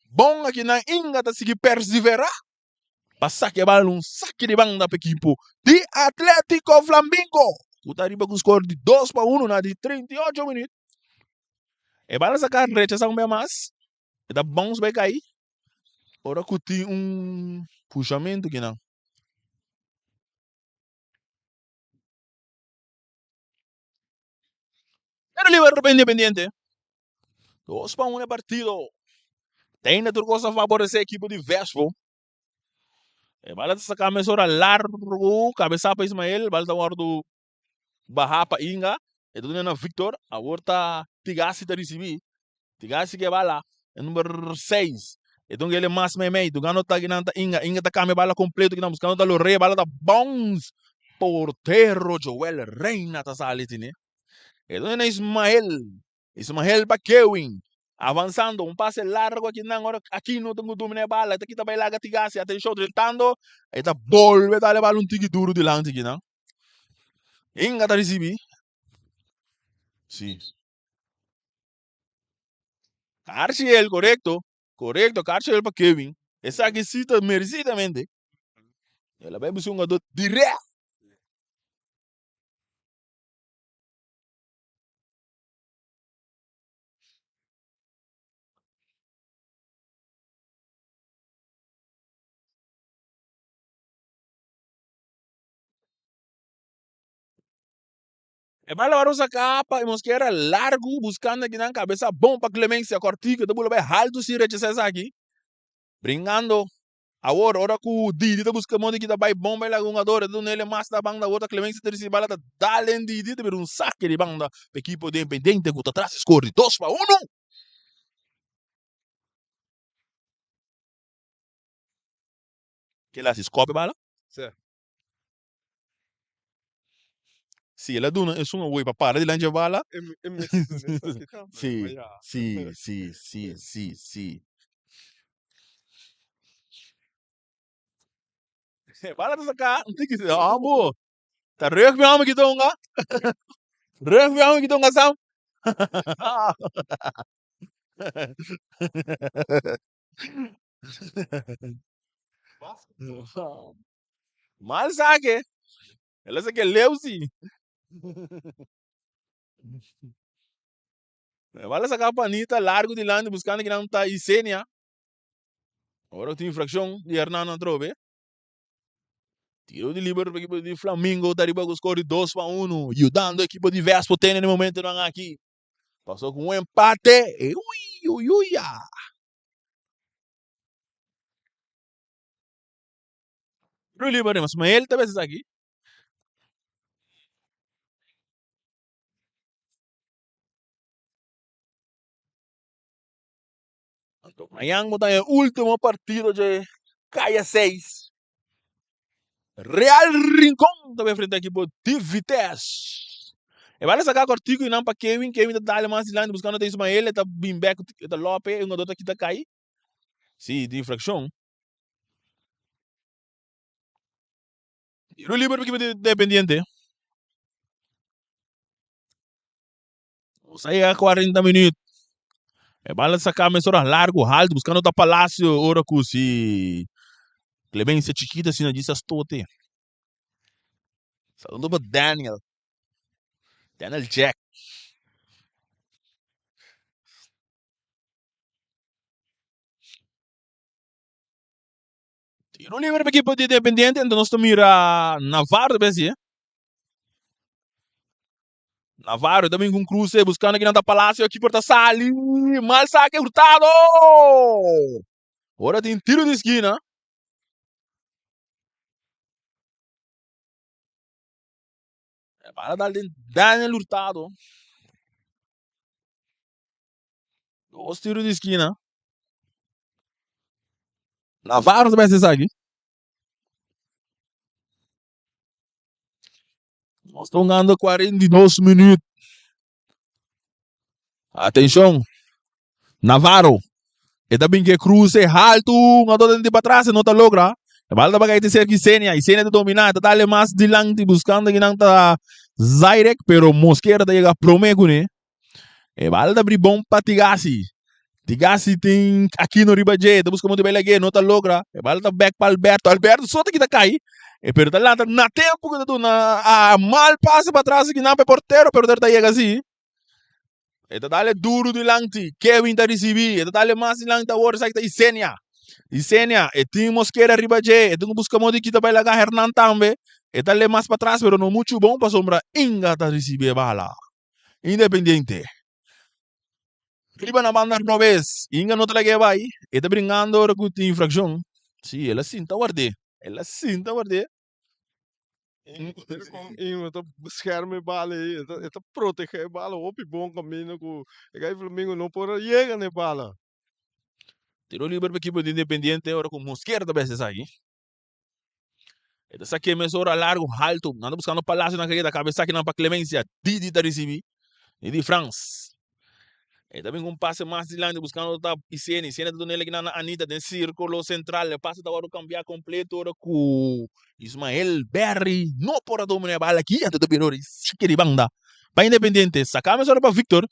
Bom aqui na Inga, tá seguir perseverar, passar que a bala um saque de banda para equipo de Atlético Flamengo. O Tariba com score de 2-1 na de 38 minutos. E bala sacar rechaçar bem mais, e dá bons vai cair. Ora que tem puxamento aqui não. Pero Liverpool Independiente. 2-1 partido. Tem na turcosa favorecer a equipe de Vespo. Bala de sacar mesura largo, cabeça para Ismael, bala da guardo barra para Inga. E tudo na Victor, a outra Tigasi da recebi. Tigasi que bala, é número 6. Então ele mais meio, tu gano tá ginanta Inga, Inga tá came bala completo que não buscando da Lorre, bala da bons. Portero Joel Reina tá salitine. Então é Ismael para Kevin. Avançando, um passe largo aqui, não, agora aqui não tenho domínio de bala, aqui também larga Tigasi, atenção, tentando, e tá volve a levar tigre duro de lance aqui, não? Inga tá recebi. Sim. Carciel, correcto. Correcto, Carciel para Kevin. Essa aqui cita merecidamente. Ela vai buscar um jogador direto. E vai levar essa capa, e Mosquera largo, buscando aqui na cabeça, bom para Clemência, Cortica, depois vai alto se rechaçar aqui. Brincando. Agora, ora que o Didi tá buscando onde que tá vai bom, vai lá com a dor, do nele mais da banda, outra Clemência tá recebendo, tá dalen Didi, tá um saque de banda, equipe de Independente, que tá atrás, score 2-1. Que lá se escope, bala? Certo. Sì, la duna è su vuoi papà di lancia bala? E Messi nessa aqui também, Sì, mas já. sì, sì, sì, sì, sì. Bala ta saka, não tem que ser, ah, boa. Tá rec me amo que tonga. Rec me amo que tonga sam. Mal saque. Ela saque leusi. Bala saka panita largo de lande buscando que não tá Isenia. Ora tem infração de Hernando Trobe. Tiro de libero para a equipe de Flamengo, tá riba com score 2-1, ajudando a equipe de Vespo tem no momento não aqui. Passou com um empate. E ui, ui, ui, ah. Tiro livre, mas ele também está aqui. Amanhã está em último partido de Caia 6. Real Rincón também frente à equipe de Vitesse. E vai sacar cortico e não para Kevin. Kevin está dando mais de lado buscando até Ismael. Está bem back, está Lopes. Um outro aqui está cai. Sim, de infração. Tiro livre para a equipe de Independiente. Sai a 40 minutos. E vai sacar mais horas largo, alto, buscando o Palácio. Ora que se Clemência chiquita, assim, disse as tote. Saludo para Daniel. Daniel Jack. Tiro livre para a equipe de Independiente, então nós mira Navarro, bem Navarro também com cruze, buscando aqui na Palácio, aqui por Sali, mal saque, Hurtado! Agora tem tiro de esquina. Para dar Daniel Hurtado. 2 tiros de esquina. Navarro também se segue. Nós estamos ganhando 42 minutos. Atenção. Navarro. E também que cruze alto. Não está para trás. Não está logra. Balda bagay te ser Isenia. Isenia te domina. Te dale mais dilante buscando que não está Zairek. Pero Mosquera te llega promego, né? E balda abrir bom para Tigasi. Tigasi tem aqui no Ribaje. Te busca muito bem aqui. Não está logra. E balda back para Alberto. Alberto só te que tá cai. E pero tá lá na tempo que tu na mal passe para trás que não é porteiro. Pero tá chega assim. E tá dale duro dilante. Kevin tá recebi. E tá dale mais dilante agora sai tá Isenia. Isenia, e tem Mosquera Ribaje, e tem busca modi kita vai lagar Hernan tambe, e tá mais para trás, pero não muito bom para sombra, Inga tá receber bala. Independiente. Riba na banda no vez, Inga não tá lá que vai, e tá brincando agora com infração. Sim, ela sim tá guardé. Ela sim tá guardé. Iemand te beschermen ballen, te protegen ballen op je bon caminho com e aí Flamengo não pode chegar na bala. Tiro livre para equipe de Independiente agora com Mosquera da vez aí. Essa aqui é mesura largo, alto, anda buscando palácio na cabeça aqui na para Clemência, Didi tá recebi. Didi France. E também um passe mais adiante buscando outra Isene. Isene do nele aqui na Anita, no círculo central. O passe da hora cambiar completo agora com Ismael Berry. Não pode dominar a bala aqui, antes do Pinori. Chique de banda. Para Independente, sacamos agora para Victor.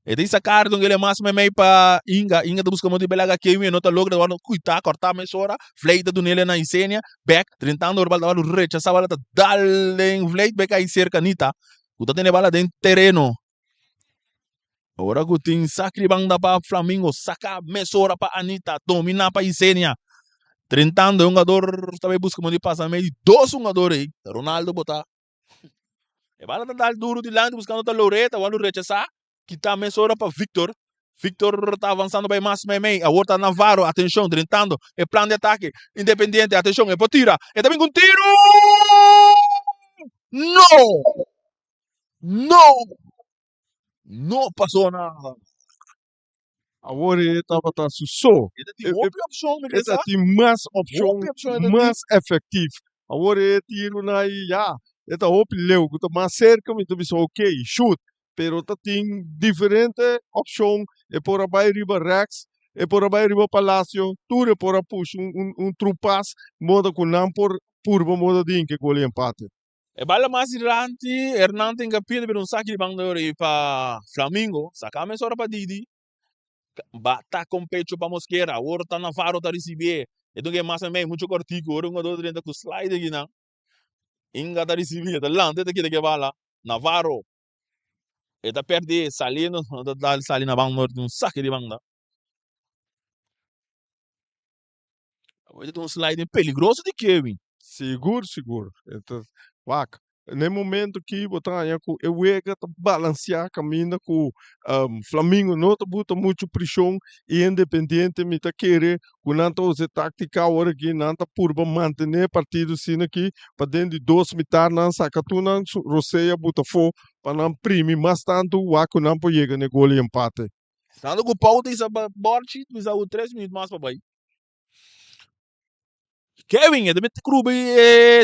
E daí sacar do ele mais meio para Inga. Inga tá buscando muito belaga que não tá logo agora cuidar, cortar mais hora. Fleita do nele na Isenia. Back, 30 anos, o bala rechaçar a bala, tá dale fleita, back aí cerca, Anita. O tá tendo bala dentro terreno. Agora que tem sacribanda para Flamengo, saca mesora para Anita, domina para Isenia. 30 anos, um jogador também busca onde passa meio 2 jogadores aí. Ronaldo botar. E bala tá dando duro de lado, buscando a Loreta, quando rechazar, que tá mesora para Victor. Victor tá avançando bem mais meio. A outra Navarro, atenção, tentando. É plano de ataque. Independiente, atenção, é para tira. É também com tiro! Não! Não! Não passou nada. Agora ele estava tá só. Ele tem outra opção, me Ele tem mais opção, Outra opção, ele mais efetivo. Agora ele tiro na já. Ele tá leu, que tá mais cerca, mas também só ok, shoot. Pero tá tem diferente opção. É por abaixo riba Rex, é por abaixo riba Palacio, tudo é por push trupas, moda com não por purba moda de que gol empate. E bala mais irante, Hernan tem capito per un saque de bandori para Flamengo, sacame só para Didi. Bata com pecho para Mosquera, ora tá na faro tá receber. Então que mais também muito cortico, ora um outro dentro com slide aqui não. Inga tá receber, tá lá, dentro aqui que bala. Navarro. E tá perder Salino, tá dal Salina bandori um saque de banda. Vai ter um slide peligroso de Kevin. Seguro. Então, vaca. No momento que botar eu ega balancear caminho com Flamengo não tá bota muito pressão e Independiente me tá querer com não tá usar tática agora que não tá por manter partido assim aqui para dentro de 2 metades não saca tu não roceia bota fo para não prime mas tanto o aco não pode chegar no gol e empate. Tanto que o Paulo tem essa borte, precisa 3 minutos mais para baixo. Kevin, também tem clube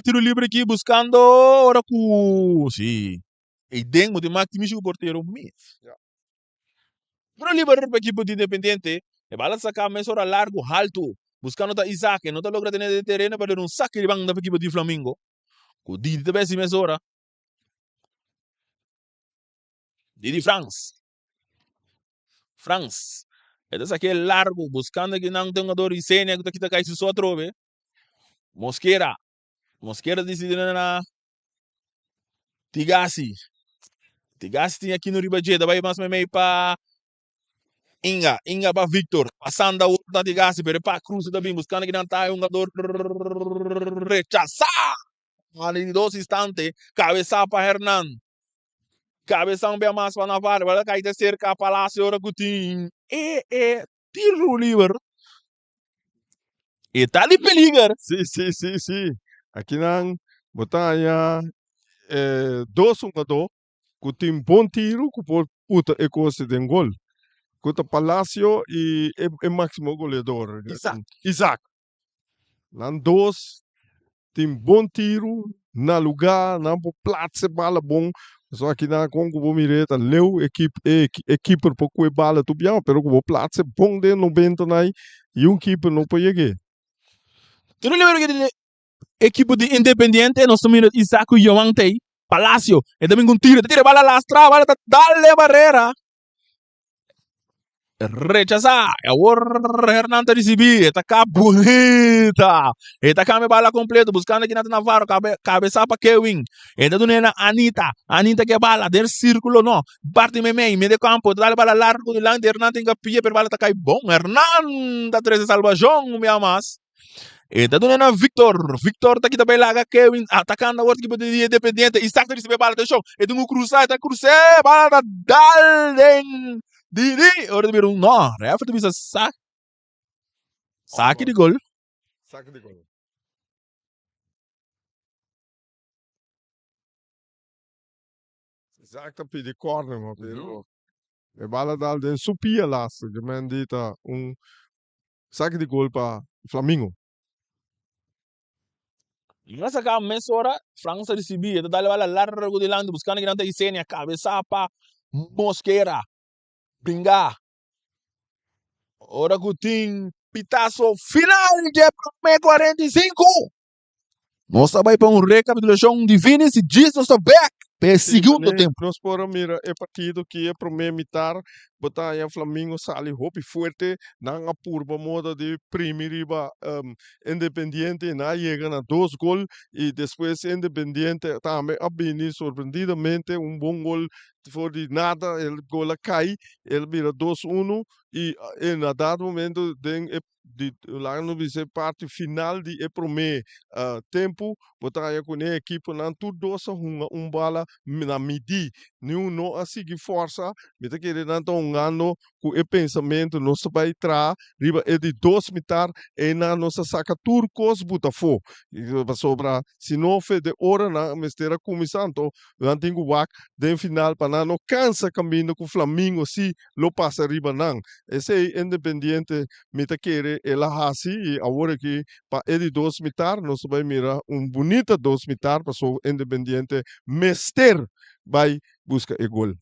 tiro livre aqui buscando ora com sim. E dentro de Maximus o porteiro mesmo. Tiro livre para a equipe de Independiente. E bala sacar mais hora largo, alto, buscando da Isaac, não tá logra ter de terreno para um saque de banda para a equipe de Flamengo. Com Didi também se mais hora. Didi France. Então saque largo, buscando que não tem um jogador Isenia que tá caindo só trove. Mosquera decidiu na Tigasi tinha aqui no Ribaje, vai mais meio para Inga para Victor, passando a outra Tigasi, para Cruz também, buscando que não está um jogador rechaçar. Ali 2 instantes, cabeça para Hernan. Cabeção bem mais para Navarro, vai cair de cerca a Palácio, ora Coutinho. Tiro livre. E tá de perigo. Sim. Aqui não botar 2-1 que tem bom tiro, que pode puta e coisa de gol. Contra Palacio e é máximo goleador. Isaac. Nan dois, tem bom tiro, na lugar, na plaatse bala bom. Só que na Congo vou mireta, leu equipe por que bala tu bião, pero que vou plaatse bom de 90 nai e keeper não pode chegar. Tu não lembra que equipe de Independiente, nós estamos Isaac e Yoante, Palacio, e também com tira bala lastra, bala dale barreira. Rechazar, agora Hernan tá recebendo, tá cá bonita, e tá cá me bala completo, buscando aqui na Navarro, cabeça para Kevin, e tá dando na Anita que bala, der círculo não, parte meio de campo, dá bala largo de lá, Hernan tem que pia, per bala tá cai bom, Hernan tá 13 salvação, me amas. E tá dando na Victor tá aqui também lá, Kevin, atacando a outra equipe de Independiente, e está recebendo bala, atenção, e tem um cruzar, bala tá dalen. Didi, ora tu bilang, no, refa tu bisa saque de gol. Saque de gol. Isaac tá pedindo corner, mas pero e bala dal den supia lá, que mendita saque de gol para Flamengo. Nessa cá, hora, França recebia, tu dá bala largo de lado, buscando que não tem senha, cabeça pa Mosqueira, pingar. Ora que tem pitaço final de 45. Nós vai para recapitulação de Vinícius e Jesus back. Segundo tempo. Nós podemos mirar o partido que é primeiro mitar, botar o Flamengo sali hopi fuerte, não a purba moda de primeira Independiente, na chega na 2 gols e depois Independiente também abini surpreendidamente bom gol for de nada, el gol cai, ele vira 2-1 e em dado momento lá no vice parte final de primeiro tempo, botar com a equipe não tudo doce bala na midi, não a seguir força, me tá querendo então ano com o pensamento não se vai entrar, riba é de 2 mitar e na nossa saca turcos butafo, sobra se não foi de hora na mestera começando, não tem o wak, de final para não cansa caminho com o Flamengo se lo passa riba não, esse é Independiente me tá querendo ela hasi e agora que para ele 2 mitar, nós vai mirar bonita 2 mitar para o Independiente mester vai buscar o gol.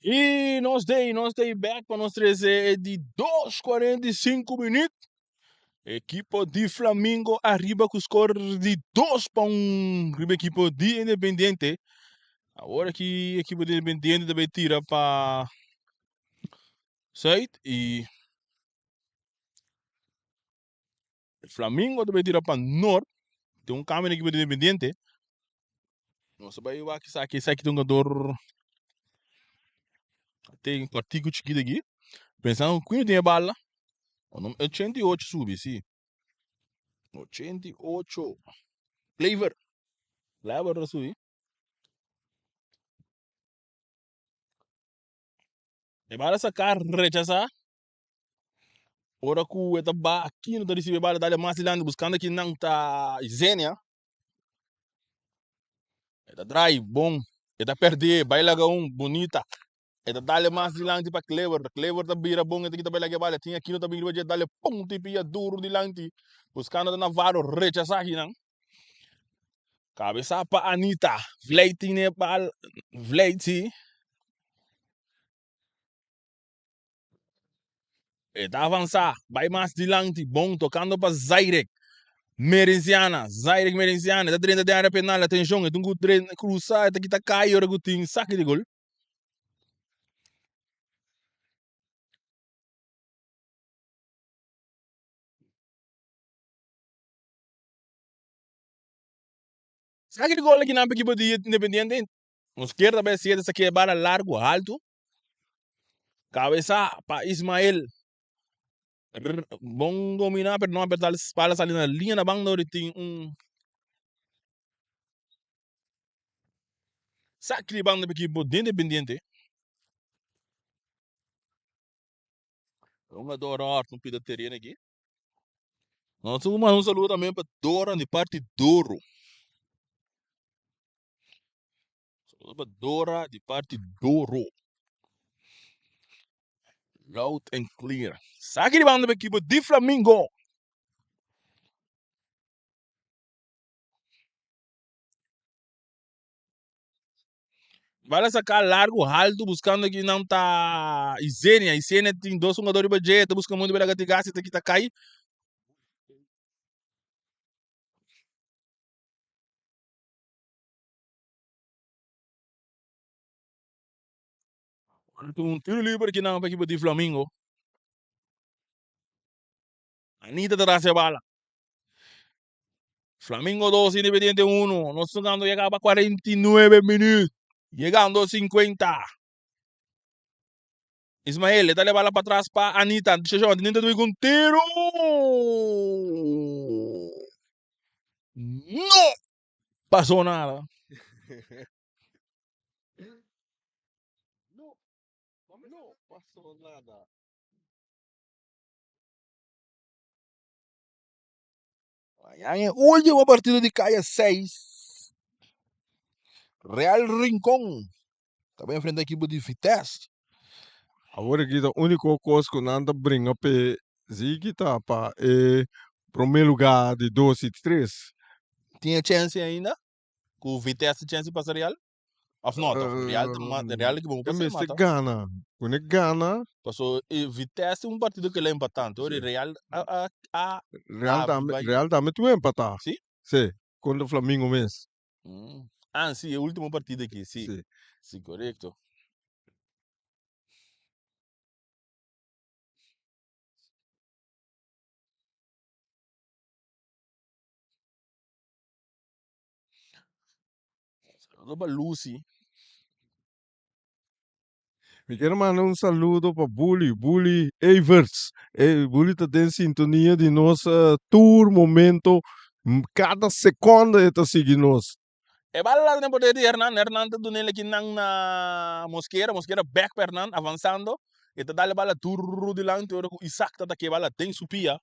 E nós dei back para nós trazer de 2:45 minutos. Equipa de Flamengo arriba com o score de 2-1. Riba equipa de Independiente. Agora que a equipa de Independiente deve tirar para site e Flamengo deve tirar para norte. Tem um câmera na equipa de Independiente. Nossa, vai eu aqui sabe que tem um jogador tem um partido chiquito aqui. Pensando que tem a bala. O nome 88 sube, sim. 88. Flavor. Flavor sube. E bala sacar rechazar. Ora que eta ba aqui no da receber bala dali mais lá buscando aqui não tá Zênia. Eta drive bom. Eta perder, baila bonita. Eta dali mais lanti para Clever. Clever tá bira bom, eta kita baila que bala. Tinha aqui no tá bira dali pum tipia duro de lanti. Buscando da Navarro rechazar aqui não. Cabeça para Anita. Vleiti ne bal. Vleiti. Eta avançar. Vai mais de lanti. Bom, tocando para Zairek. Mereziana, Zairek Mereziana, da dentro da área penal, atenção, é um treino cruzar, tá que tá cai, ora que tem saque de gol. Saque de gol aqui na equipe de Independiente. Na esquerda vai ser essa aqui é bala largo, alto. Cabeça para Ismael. Bom dominar, pero não apertar as palas ali na linha da banda, onde tem saque de banda da equipe de Independiente. Vamos adorar no pida terreno aqui. Nós temos um saludo também para Dora, de parte Douro. Saludo para Dora, de parte Douro. Loud and clear. Saque de banda da equipe de Flamengo. Vai sacar largo, alto, buscando aqui não tá Isênia. Isênia tem dois jogadores de budget, buscando muito pela gatigaça, aqui tá cai. Um tiro livre aqui não para a equipe de Flamengo. Anita atrás da bala. Flamengo 2, Independiente 1. Nós jogando chegava a 49 minutos. Chegando a 50. Ismael, dá a bola para trás para Anita. Deixa eu jogar, Anita do um tiro. Não passou nada. Não passou nada. Hoje é uma partida de Caia 6. Real Rincón. Também frente à equipe de Vitesse. Agora aqui a única coisa que nós brinca para Ziggy tá para primeiro lugar de 2 e 3. Tinha chance ainda? Com o Vitesse chance para Real? Of not, of Real, Real que bom para Mr. mata. Gana. Quando Gana, Passou Vitesse um partido que ele é empatante. O Real Real dá muito empatar. Sim? Sim, quando o Flamengo mesmo. Ah, sim, é o último partido aqui, sim. Sim. Sim, correto. Saludo para Lucy. Me quero mandar um saludo para Bully Evers. Bully está em sintonia de nossa tour, momento. Cada segunda está seguindo nós. E bala na poder de Hernan do nele aqui na Mosqueira back para Hernan, avançando. E tá dando bala turro de lá, então o Isaac tá aqui, bala tem supia.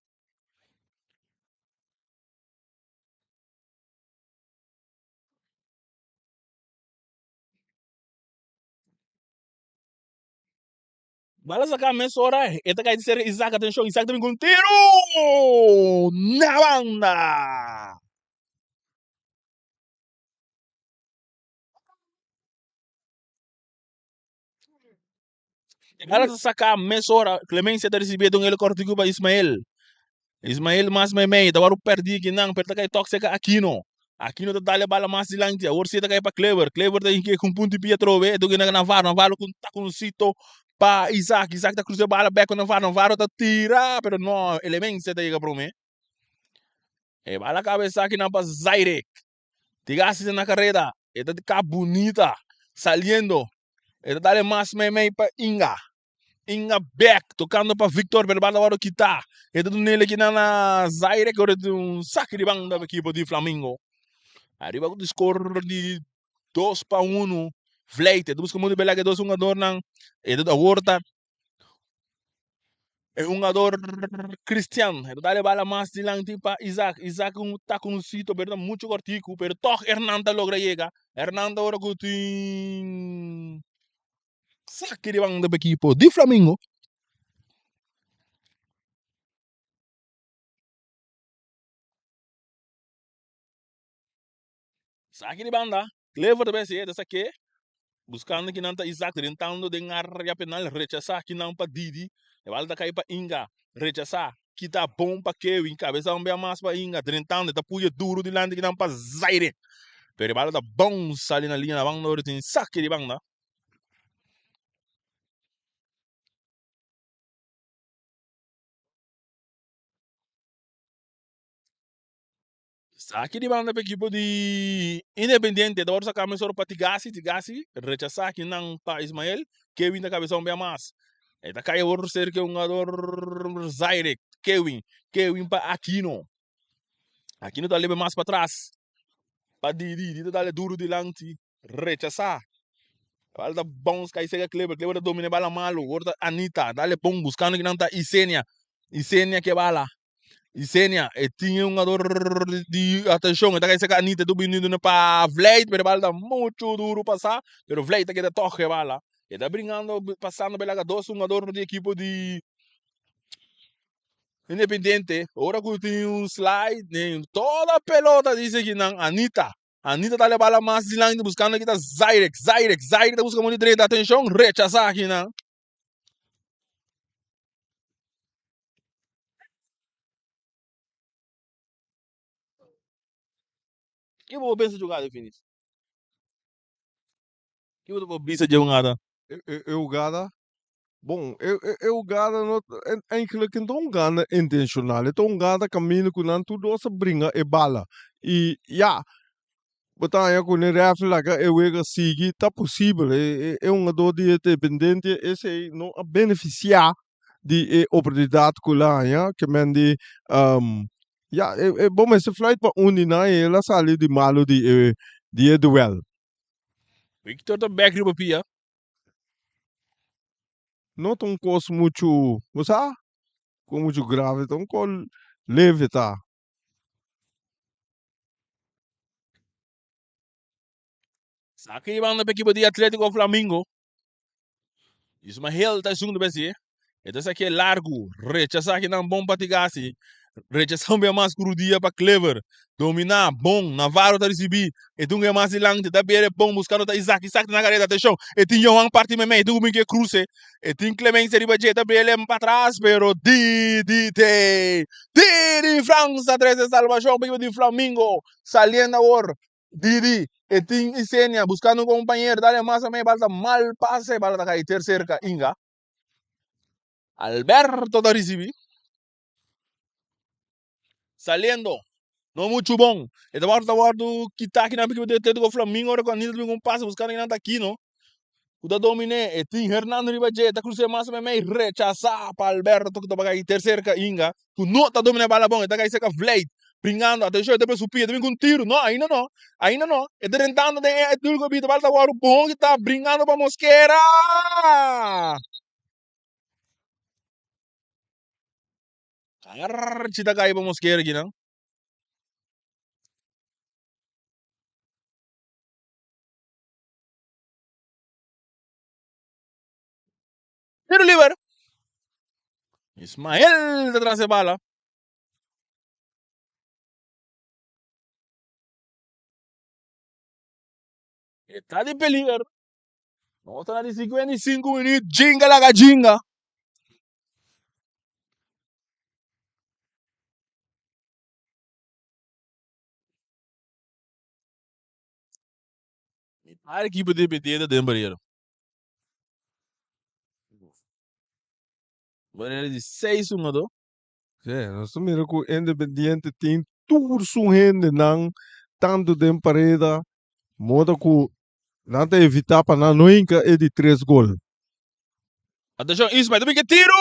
Bala sacar a mensora, e tá caindo ser Isaac, atenção, Isaac também com tiro na banda. Ela sacar mesora, Clemência da receber de ele cortico para Ismael. Ismael mas mei, da waru perdi que não, perta kai toque seca Aquino. Aquino da dale bala mais dilante, or sita kai para Clever. Clever da inque com punto pia trove, do que na Navarro com tá com sito pa Isaac, Isaac da cruza bala back com Navarro tá tira, pero no, elemento da iga pro me. E bala cabeça aqui na pa Zaire. Tigasi na carreira, esta de cá bonita, saliendo. Esta dale mais mei para Inga. Inga back, tocando para Victor, pero bala waro kita. Ito do nele que na Zaire, que ora um saque de banda da equipe de Flamengo. Arriba com o score de 2-1. Vleite, busca muito bela que 2-1 nang. Ito da Horta. É um jogador Cristiano. Ito dale bala mais de lang para Isaac. Isaac tá com um sítio, pero muito cortico, pero toch Hernanda logra llegar. Hernanda ora com tem saque de banda da equipe de Flamengo. Saque de banda. Clever também se é dessa aqui. Buscando que não tá Isaac, tentando de área penal, rechazar que não para Didi, e volta cair para Inga, rechazar, que tá bom para Kevin, cabeça um bem mais para Inga, tentando, tá puja duro de lande que não para Zaire, pero a bola tá bom, sali na linha, bang no tem saque de banda. Saque de banda para equipe de Independiente, da hora sacar mais para Tigasi, rechazar que não para Ismael, Kevin da cabeça um bem mais. Eta cai outro ser que um jogador Zaire, Kevin para Aquino. Aquino tá leve mais para trás. Para Didi tá duro de lante, rechazar. Ela tá bom, cai chega Kleber tá domina bala malo, agora Anita, dá-lhe bom, buscando que não tá Isenia que bala. Isenia, e tinha um jogador de atenção, tá cai chega Anita, do menino para Vleite, pero bala tá muito duro passar, pero Vleite que tá toque bala. E tá brincando, passando pela dois, um jogador de equipe de Independiente, ahora que tem um slide, toda a pelota diz que não, Anita. Anita tá levando mais de lá, buscando aqui da Zairek tá buscando muito direito, atenção, rechazar aqui, não. Que vou pensar jogada, Finis? Que vou pensar de jogada? Eu gada. Bom, eu gada não é aquilo que não gana intencional, então gada caminho com não tudo essa brinca e bala. E já, botar aí com o ref lá que eu ega seguir, tá possível, é um jogador de dependente, esse aí não a beneficiar de oportunidade com lá, já, que men de ja, bom, mas se flight para unina, ela saiu de malo de duel. Victor tá back no papia. Não tão coisa muito, você com muito grave, então com leve, tá? Saque banda para equipe de Atlético Flamengo. Ismael tá segundo vez, então esse aqui é largo, rechazar que não bom para Tigasi. Rechação bem mais crudia para Clever. Dominar, bom, Navarro tá receber. E tu é mais dilante, da beira bom, buscando tá Isaac na careta, atenção. E tem Johan parte me tu que cruze. E tem Clemência de Bajet, da beira para trás, pero Didi França, 13 salvação, meio de Flamengo, saliendo agora. Didi, e tem Isenia, buscando um companheiro, dale mais a meia, balta mal passe, balta cair terceira, Inga. Alberto da receber. Saliendo. Não muito bom. Então, guardo que tá aqui na equipe de Atlético Flamengo, agora com a Nida de passa, buscando que não tá aqui, não. O da domine, e tem Hernando Ribajet, tá cruzando mais ou menos, rechazar para Alberto, que tá para aí, terceira Inga, que não tá dominando a bala bom, tá aí, seca Vleite, brincando, atenção, depois subir, também com tiro, não, ainda não, e tentando, é tudo que o Bito, balta agora o bom, que tá brincando para Mosquera! Arr, tá cair para Mosquera aqui, não? Tiro livre. Ismael detrás de bala. Está de peligro. Vamos estar de 55 minutos. Jinga la jinga. A equipe de PT de Embarreiro. Barreiro de 6-1. É, nós mira que o Independiente tem tudo surrendo não tanto de parede, modo que nada evitar para não nunca é de 3 gols. Atenção, isso, mas também que tiro!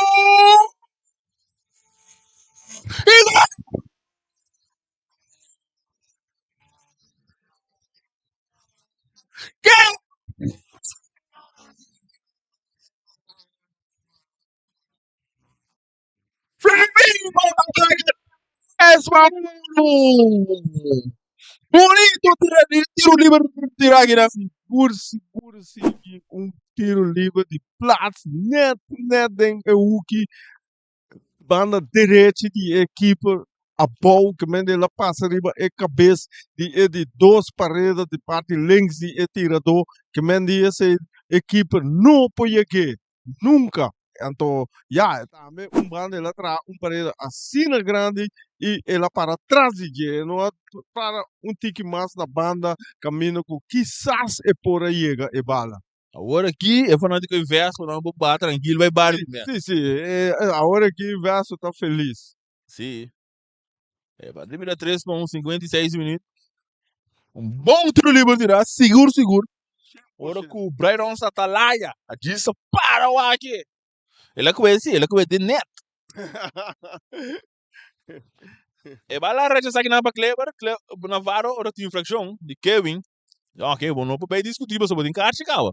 Que? Flamengo! Es bonito tiro livre tirar aqui na Seguro, tiro livre de plaats, net denk eu que banda direita de equipe a bola que mende lá passa riba e cabeça de 2 paredes de parte links de tirador que mende essa equipe não pode que nunca então já também banda lá atrás parede assim grande e ela para trás de não para tique mais na banda caminho que quizás é por aí e bala. agora aqui é falando que o inverso não vou bater tranquilo vai bar Sim, a hora que o verso tá feliz. sim é para terminar 3 com 56 minutos bom tiro livre tirar seguro agora com o Brighton Satalaia a disso para o aqui ele é conhece net é bala recha aqui na para Kleber Navarro ou tem infração de Kevin ok bom não pode discutir sobre o encaixe cara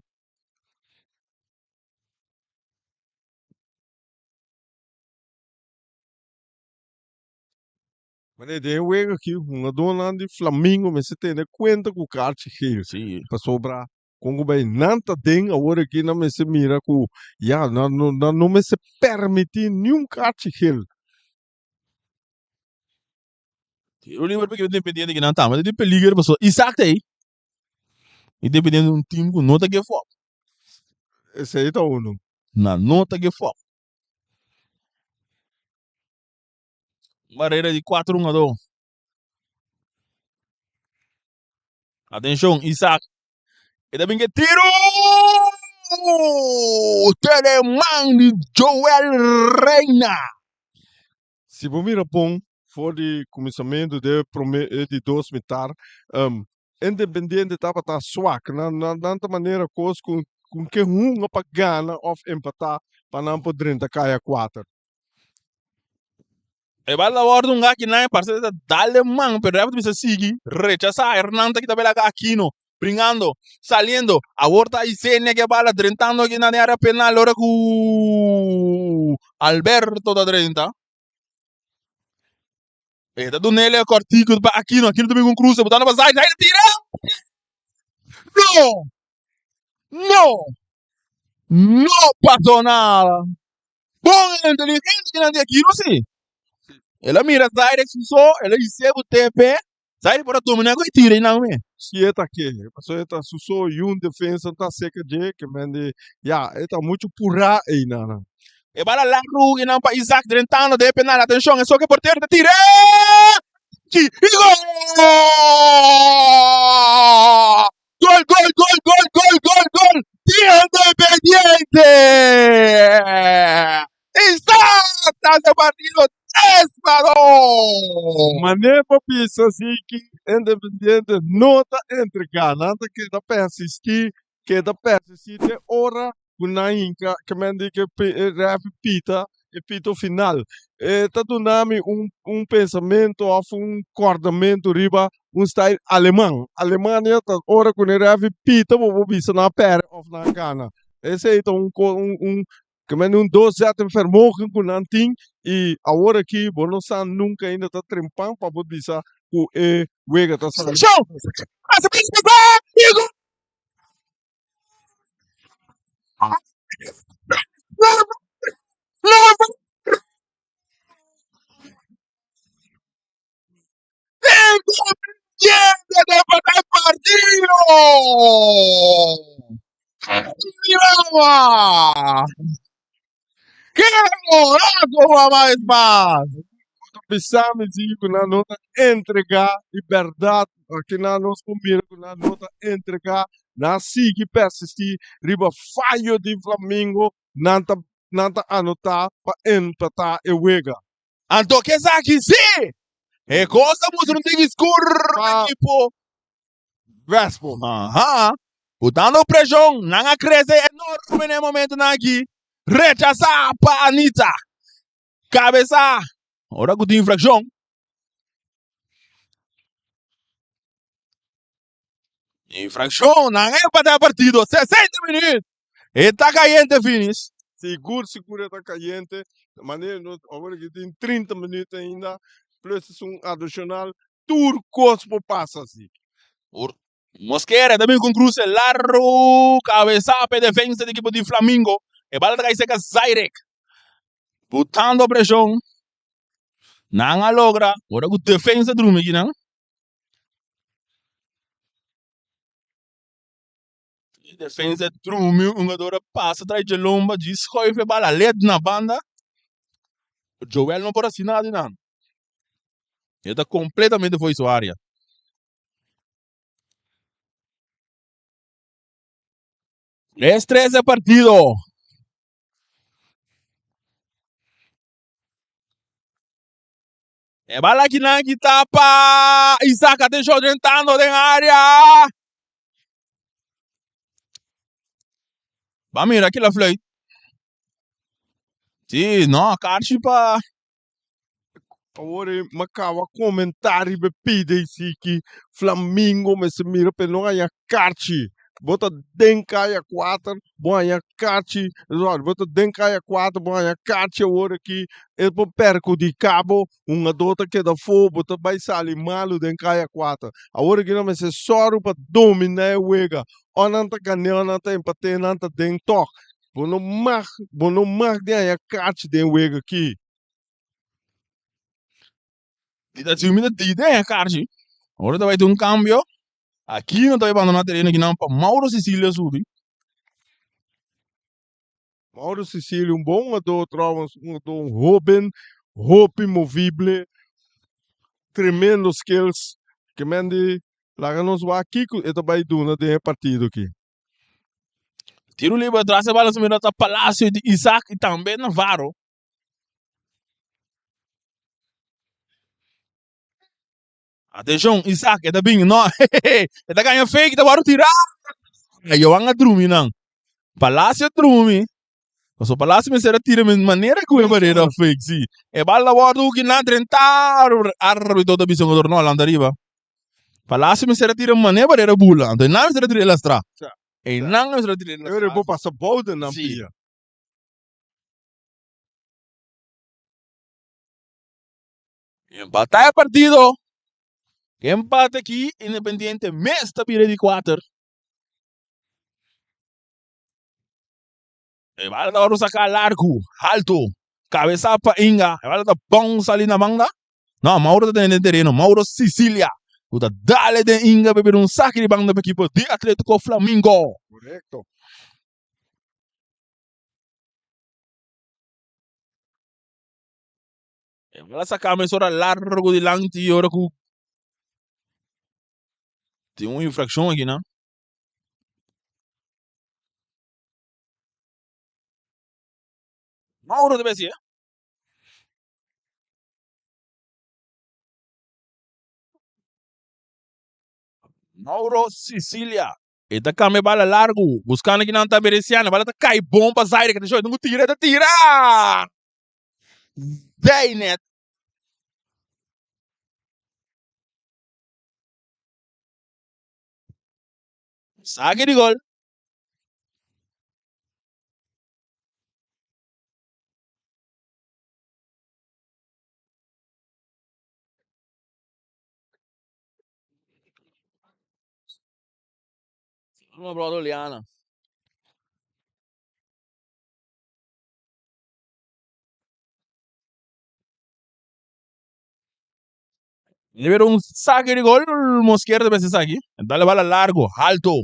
Mas tem um erro aqui, uma dona de Flamengo, mas você tem conta com o kart here sim para sobrar. Como bem, nada tem agora aqui não me se mira com, já, não me se permite nenhum kart here. tiro livre porque independente que não tá mas ele liga para Isaac aí independente de um time com nota que é foco Esse aí tá um. na nota que é foco barreira de 4-1 atenção Isaac e também que tiro Telemann de Joel Reina Se você mira bom, for de começamento de 2 metros, independente estava tá swak, na maneira coisa com que para ganhar ou empatar para não poder cair a 4. e vai lá ordem um aqui na parceiro da Daleman pero rápido me sigue rechaza Hernanda que tá bela Aquino brincando saliendo a volta e cena que bala drentando aqui na área penal hora com Alberto da 30 e da do nele cortico para Aquino também com cruz botando para sair tira no no no pasó nada bom inteligente que não tem Aquino sim ela mira Zaire Suso, ela recebe o TP, Zaire para dominar com tira e não é. Se é aqui, passou está só um defesa tá seca de que mende, já, está muito pura aí não. E bala lá rua e não para Isaac drentando de penal, atenção, é só que porteiro tira. E gol! Gol! Independiente! Está esse partido 3-2! Mané para pensar assim que independente nota entre ganando que da para assistir de hora com inca que mende que repita e pito final. Tá dando pensamento ou acordamento riba style alemão. Alemanha tá hora com repita vou bisa na pera of na gana. Esse é que mende 2 vermogen com nanting e agora aqui, Bonosan nunca ainda está trempando para poder dizer que é Wega está saindo. Show! Essa pessoa Leva! Independiente de matar partido! ¡Qué golazo, más! Precisamos ir na nota entregar e verdade aqui na nós combina com na nota entregar na sigue persistir riba falho de Flamengo nanta anotar para empatar e wega. Anto que aqui sim! É coisa muito não tem que escurra, tipo. Vespo. Aham. Botando pressão, não cresce enorme no momento aqui. Rechaçar para Anitta. Cabeça. Ora que tem infração. Infração, não é para partido. 60 minutos. Está caliente, finish. Seguro está caliente. De maneira agora que tem 30 minutos ainda. Plus adicional. Turcos por passa assim. Mosquera também com cruce largo, cabeça para defesa da equipe de Flamengo. E bala da seca Zairek. Botando pressão. Não logra. Ora que defesa do Rumi, não? Defesa do Rumi, um jogador passa atrás de lomba, descoife bala led na banda. O Joel não pode assinar de nada. Ele está completamente fora sua área. Estresse partido. É bala que não que tapa. Isaac atenção entrando na área. Vamos mirar aquela flight. Sim, não, caixa para. Agora, macava comentário e pede que Flamengo me se mira para não ganhar carte. Bota dencaia 4, boa carte. Bota dencaia 4, boa carte agora aqui. É para perco de cabo, uma dota que da fogo, bota vai sair malo dencaia 4. Agora que não me se soro para dominar o wega. Onanta ganhar, onanta empate, onanta den toc. Bono mag de a carte den wega aqui. Dita time da Tita é caixa. Agora vai ter cambio. Aqui não está abandonar terreno aqui não para Mauro Cecília subir. Mauro Cecílio, um bom ator, um Robin, roupa imovível, tremendo skills, que mende, lá nos vai aqui, e também do de partido aqui. Tiro livre atrás, a bola subindo para Palácio de Isaac e também Navarro. Atenção, Isaac, é da bem, não, é da ganha fake, da bora tirar. Aí eu ando trumi não. Palácio trumi. Mas o Palácio me será tira de maneira que eu barreira fake, sim. É bala bora que não trentar, árbitro da visão do norte anda arriba. Palácio me será tira de maneira barreira bula, então não me será tira elastra. E não me será tira elastra. Eu vou passar boda na Sim. pia. Empatar partido. Empate aqui, Independiente, mesta pira de 4. Vai dar sacar largo, alto, cabeça para Inga, vai dar bom ali na banda. Não, Mauro está dentro do terreno, Mauro Sicília. Uda dale de Inga beber saque de banda para equipe de Atlético Flamengo. Correto. Vai sacar mais hora largo de lante e hora que tem uma infração aqui, não? Mauro deve ser. Mauro Sicília. Eta kame bala largo, buscando que não está mereciendo, bala tá cai bom para sair, que deixou, não tira, tira! Zainet. Saque de gol. Vamos para o Liana. Libera un saque de gol, Mosquera debe ser saque. Dale bala largo, alto.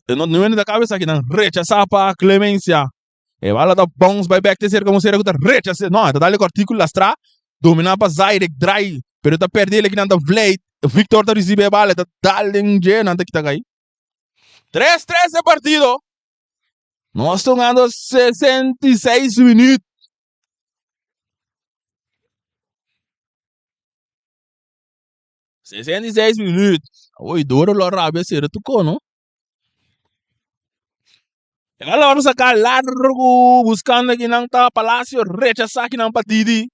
não é da cabeça que não rechazar para Clemência. E vai lá da bounce by back terceiro como será que tá rechazar. Não, tá dali com artículo lastra, dominar para Zaire, dry, pero tá perdendo aqui na da Blade. Victor tá recebe a bala, tá dali em G, não tá que tá aí. 3-3 é partido. Nós estamos ganhando 66 minutos. 66 minutos. Oi, duro lo rabia ser tu cono. Ela vamos sacar largo buscando aqui não tá Palácio, rechazar aqui não partida.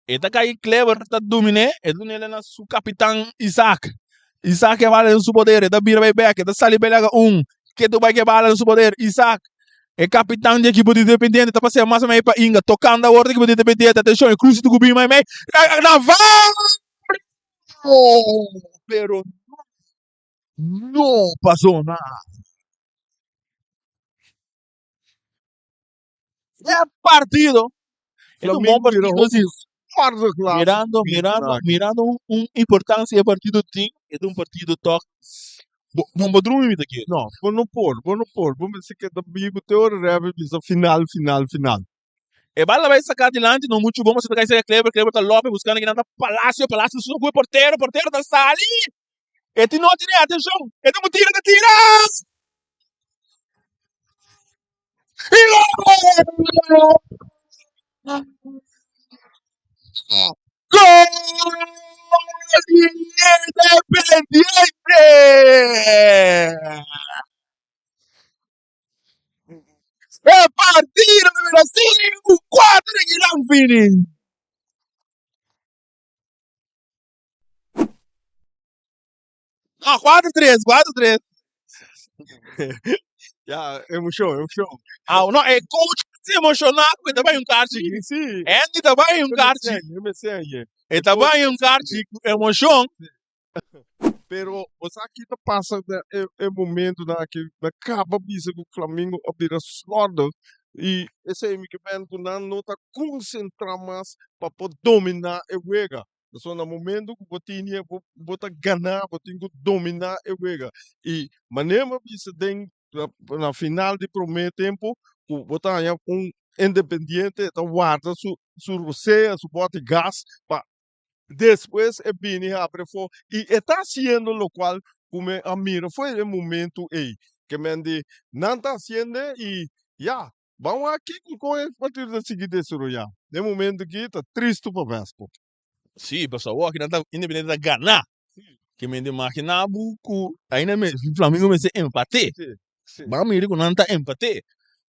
Eta cai Clever tá domine, e do nele na su capitão Isaac. Isaac é vale no seu poder, eta vira vai back, eta sali belaga que tu vai que vale no seu poder, Isaac. É capitão de equipe de Independiente, tá passando mais meio para Inga, tocando a ordem de equipe de Independiente, atenção, cruze do Gubi, mais na pero não passou nada. É partido. É um bom partido, assim. Mirando importância do partido tem, é um partido toque. Não pode dormir aqui. Não, vou não pôr. Vamos dizer que da Bigo teoria reve bisa final. E bala vai sacar adiante, não muito bom, você tá caindo Clever tá Lopes buscando aqui na Palácio só com o porteiro tá sali. E tu não tira atenção, e tu tira. Gol Independiente! É partido número 5, 4 de Guilherme Fini. Não, 4-3. Emoção. Não, é coach se emocionar porque também card. Sim. Andy também card. Eu sei aí. E também card emoção. Pero você aqui tá passa é momento na que acaba bisa com o Flamengo a vira sordo e esse aí que vem com não tá concentrar mais para poder dominar o jogo. Só no momento que você tinha botar ganhar, você tem que dominar o jogo. E maneira bisa tem na final de primeiro tempo, botar com Independiente, tá guarda su roceia, su bote gás para depois é bem abre fogo e está sendo o qual como a mira foi o momento aí que me de não está sendo e já vamos aqui com a partir da seguinte já no momento que está triste para Vespo. Sim, pessoal, aqui não está Independente da ganhar. Que me de máquina buco ainda me Flamengo me se empate. Vamos ir com não tá empate.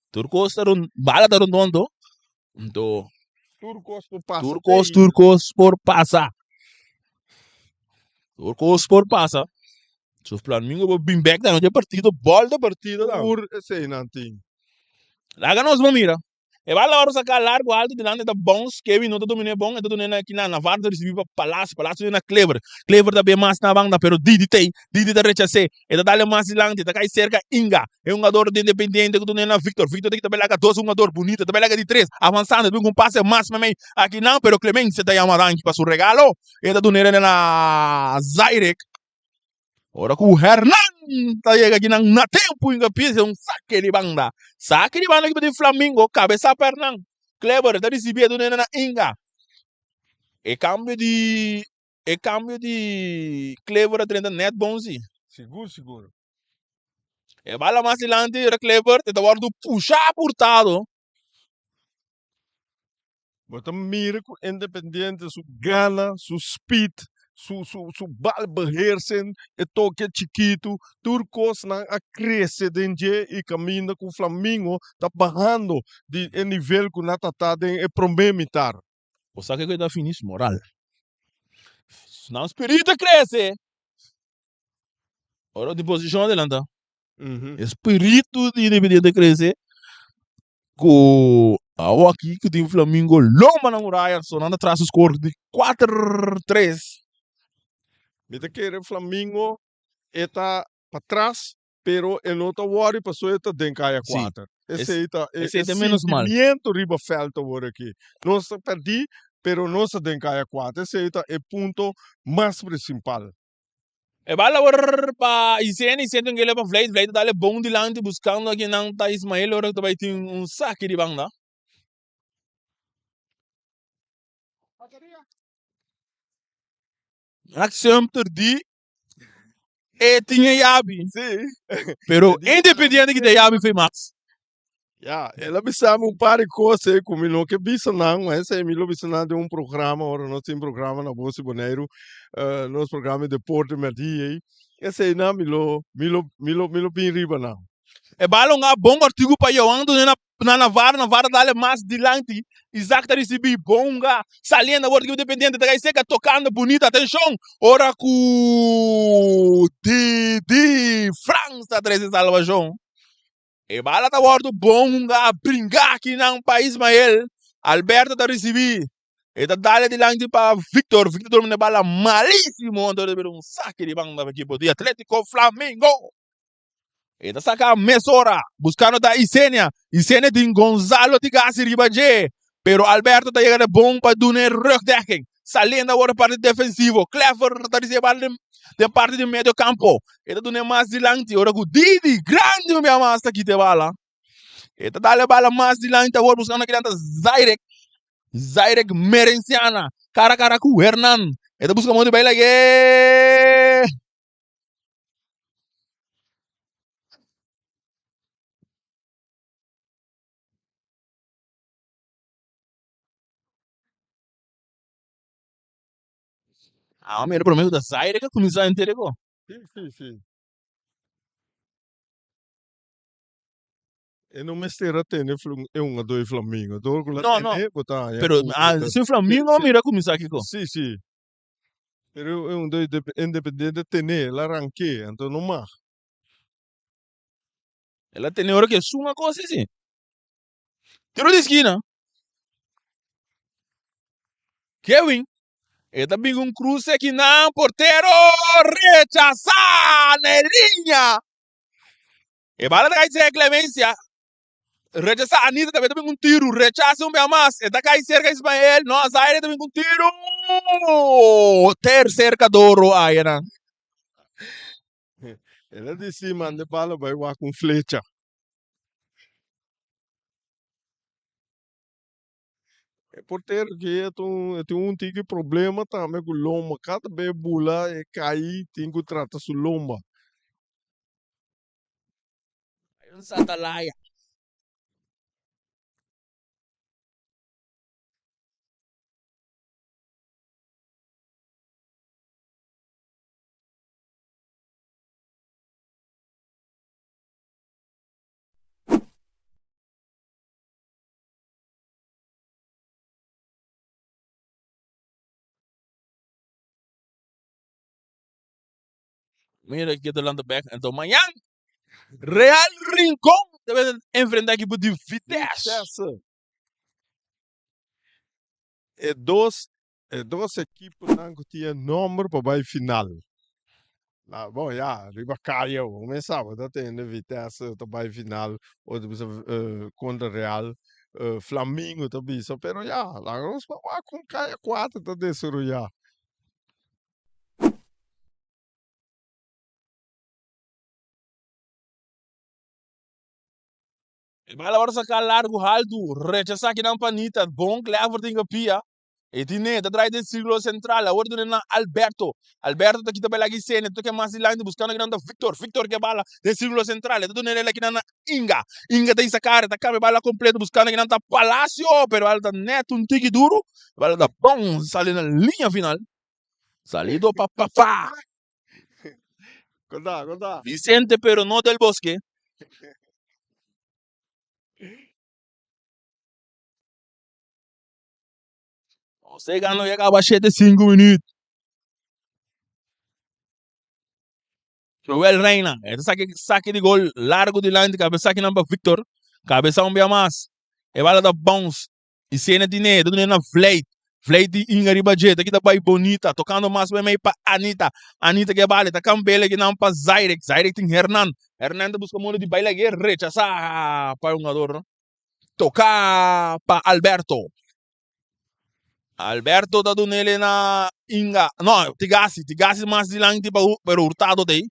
Turcos tá bala tá redondo. Então Turcos por passa. Turcos por passa. Se o Flamengo vai bem back da noite partido, bola da partida lá. Por esse nanting. Lá ganhamos uma mira. E vai lá sacar largo alto de nada da bons, Kevin não tá dominando bom, tá dominando aqui na Varda recebeu para Palácio na Clever da bem mais na banda, pero Didi tá rechazei, e tá dali mais longe, tá cai cerca Inga, é um jogador de Independiente que dominando Victor tem que belaga 2 jogador bonito, tá belaga de 3, avançando, tem um passe mais também aqui não, pero Clemente tá chamando aqui para seu regalo, e tá dominando na Zaire. Ora com o Hernan tá chega aqui na tempo em pisa um saque de banda que de Flamengo cabeça Hernan Clever tá recebendo na Inga e cambio de Clever a net bonzi Seguro. e bala mais adiante Clever tá guardo puxar portado Bota mira com Independiente su gana, su speed, su bal beheersen, e toque chiquito, Turcos na a crescer dentro e caminha com o Flamengo, tá barrando de nível que nata tá de promemitar. o saque que tá finis moral não espírito cresce ora de posição adelante espírito de Independiente cresce com a aqui que tem o Flamengo loma na muralha só nada traz o score de 4-3. Mita que o Flamengo está para trás, pero el outro worry passou está dentro da 4. Esse é menos mal. Sentimento riba falta agora aqui. Nós perdi, pero nós dentro da 4. Esse é o ponto mais principal. E bala war pa ICN sento ngele pa flight dale bom de lante buscando aqui não tá Ismael ora que vai ter saque de banda. Ação terdi e tinha Yabi. Sim. Pero independente que de Yabi foi Max. Ja, ela sabe um par de coisas como não que bisa não, essa é milo bisa não de um programa, ora nós tem programa na Bolsa Boneiro, nós programa de Porto Merdi, essa é não milo bem riba não. E bala nga bom artigo pa eu ando na vara dale mais de lante, exata recebi bonga, saliendo word que dependente da seca tocando bonita, atenção, ora cu de França 13 salvação. E bala tá word bonga brincar aqui no país Ismael, Alberto tá recebi. E tá dale de lante para Victor me bala malíssimo, onde deve saque de banda da equipe de Atlético Flamengo. E tá saca mesora, buscando da Isenia tem Gonzalo Tigasi Ribaje, pero Alberto tá chegando bom para doer rugdekking, saliendo agora parte defensivo, Clever tá recebendo de parte de meio campo, e tá doendo mais de lante, ora com Didi, grande minha massa aqui te bala, e tá dando bala mais de lante agora buscando aqui dentro Zairek Merenciana, cara com Hernan, e tá buscando muito bem lá, Ah, mas o problema da Zaire que começou a entender. Sim. E não me será ter é um dois Flamengo, do No, pero se o Flamengo mira começar aqui. Sim. Pero é um dois independente ter lá ranque, então não mais. Ela tem hora que é uma coisa assim. Tiro de esquina. Kevin. E também cruce aqui na porteiro rechazar na linha. E bala da dizer Clemência. Rechazar a Anitta também tiro. Rechaça mais. E da cai cerca Ismael. Nós aí também tiro. Terceiro cadoro aí, né? Ela disse, manda bala vai lá com flecha. É porteiro que tem um tique problema também com lomba. Cada vez bula e cair, tem que tratar su lomba. Ayun sa Atalaya. Mira aqui do lado back. Então, amanhã, Real Rincón deve enfrentar a equipe de Vitesse. É duas equipes que tinham nome para a final. Lá, bom, já, riba caiu, começava, tá tendo Vitesse para a final, ou contra Real, Flamengo também, pero já, lá nós vamos com caia 4, tá dentro já. Vai lá sacar largo, alto, rechazar aqui na panita, bom, Clever tem que pia. E tinha, tá atrás do círculo central, agora tem na Alberto. Alberto tá aqui também aqui cena, tu que mais lá buscando aqui na Victor que bala do círculo central, tu tem ele aqui na Inga tem essa cara, tá cá bala completo buscando aqui na Palácio, pero ela tá neto um tique duro, bala tá bom, sale na linha final. Salido papá. Conta. Vicente, pero no del Bosque. Você ganhou e acaba cheio de 5 minutos. Joel Reina, saque de gol largo de lante, cabeça aqui para Victor, cabeça mais. E bala da bounce. E cena de né, tudo na flight de Inga Ribajet, aqui da bai bonita, tocando mais bem para Anita que bala, tá campela aqui não para Zairek tem Hernan busca muito de baila aqui, rechaçar para um jogador. Tocar para Alberto tá dando nele na Inga. No, Tigasi mais de lang tipo pero Hurtado daí.